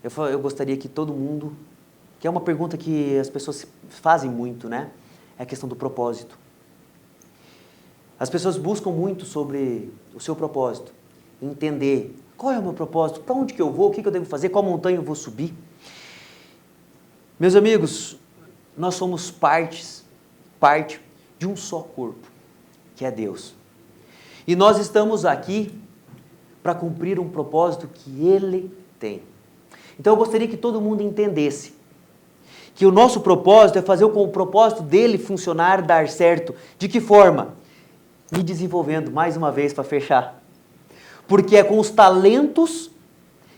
eu gostaria que todo mundo... que é uma pergunta que as pessoas fazem muito, né? É a questão do propósito. As pessoas buscam muito sobre o seu propósito, entender qual é o meu propósito, para onde que eu vou, o que eu devo fazer, qual montanha eu vou subir. Meus amigos, nós somos parte de um só corpo, que é Deus. E nós estamos aqui para cumprir um propósito que Ele tem. Então eu gostaria que todo mundo entendesse que o nosso propósito é fazer o propósito dele funcionar, dar certo. De que forma? Me desenvolvendo, mais uma vez, para fechar. Porque é com os talentos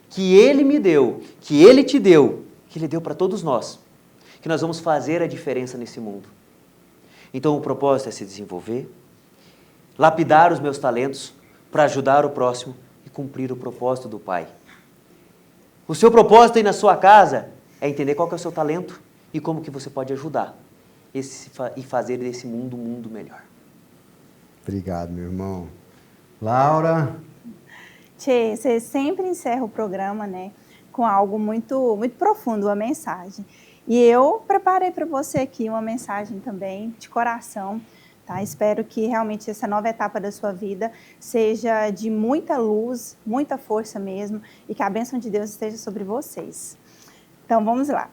que Ele me deu, que Ele te deu, que Ele deu para todos nós, que nós vamos fazer a diferença nesse mundo. Então o propósito é se desenvolver, lapidar os meus talentos para ajudar o próximo e cumprir o propósito do Pai. O seu propósito aí na sua casa é entender qual que é o seu talento e como que você pode ajudar e fazer desse mundo um mundo melhor. Obrigado, meu irmão. Laura? Tchê, você sempre encerra o programa, né, com algo muito, muito profundo, a mensagem. E eu preparei para você aqui uma mensagem também de coração, tá? Espero que realmente essa nova etapa da sua vida seja de muita luz, muita força mesmo, e que a bênção de Deus esteja sobre vocês. Então vamos lá.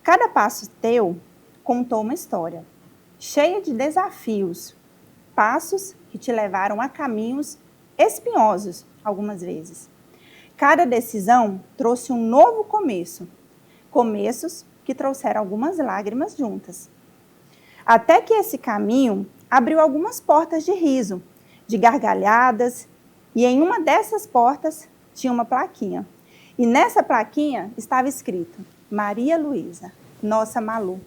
Cada passo teu contou uma história, cheia de desafios, passos que te levaram a caminhos espinhosos algumas vezes. Cada decisão trouxe um novo começo, começos que trouxeram algumas lágrimas juntas. Até que esse caminho abriu algumas portas de riso, de gargalhadas, e em uma dessas portas tinha uma plaquinha. E nessa plaquinha estava escrito: Maria Luísa, nossa Malu.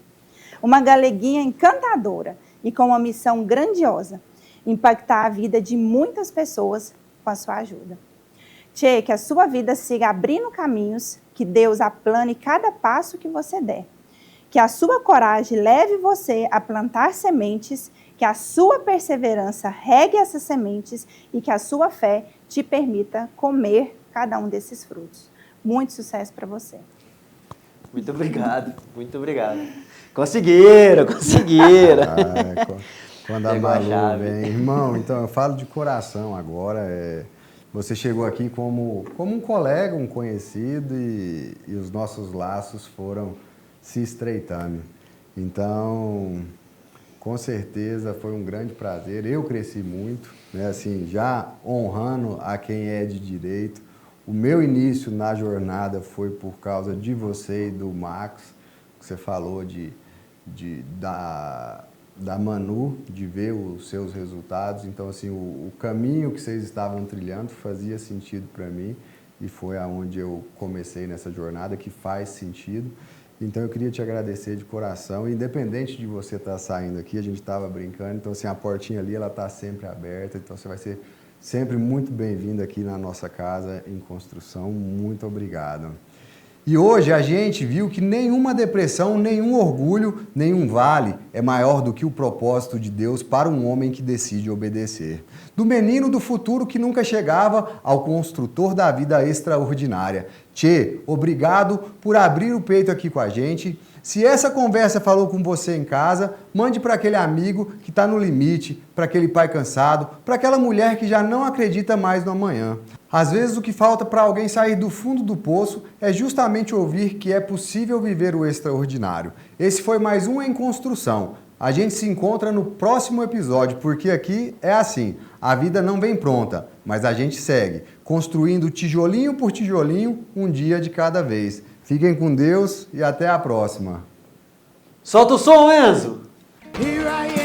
Uma galeguinha encantadora e com uma missão grandiosa, impactar a vida de muitas pessoas com a sua ajuda. Tchê, que a sua vida siga abrindo caminhos, que Deus aplane cada passo que você der. Que a sua coragem leve você a plantar sementes, que a sua perseverança regue essas sementes e que a sua fé te permita comer cada um desses frutos. Muito sucesso para você. Muito obrigado, muito obrigado. Conseguiram! Quando a Malu vem. Irmão, então eu falo de coração agora. Você chegou aqui como um colega, um conhecido e os nossos laços foram se estreitando. Então, com certeza foi um grande prazer. Eu cresci muito, né? Assim, já honrando a quem é de direito. O meu início na jornada foi por causa de você e do Max, que você falou da Manu, de ver os seus resultados. Então, assim, o caminho que vocês estavam trilhando fazia sentido para mim e foi aonde eu comecei nessa jornada, que faz sentido. Então, eu queria te agradecer de coração. Independente de você estar saindo aqui, a gente estava brincando, então, assim, a portinha ali, ela está sempre aberta, então você vai ser sempre muito bem-vindo aqui na nossa casa em construção. Muito obrigado. E hoje a gente viu que nenhuma depressão, nenhum orgulho, nenhum vale é maior do que o propósito de Deus para um homem que decide obedecer. Do menino do futuro que nunca chegava ao construtor da vida extraordinária. Tchê, obrigado por abrir o peito aqui com a gente. Se essa conversa falou com você em casa, mande para aquele amigo que está no limite, para aquele pai cansado, para aquela mulher que já não acredita mais no amanhã. Às vezes o que falta para alguém sair do fundo do poço é justamente ouvir que é possível viver o extraordinário. Esse foi mais um Em Construção. A gente se encontra no próximo episódio, porque aqui é assim, a vida não vem pronta, mas a gente segue, construindo tijolinho por tijolinho, um dia de cada vez. Fiquem com Deus e até a próxima. Solta o som, Enzo! Here I am.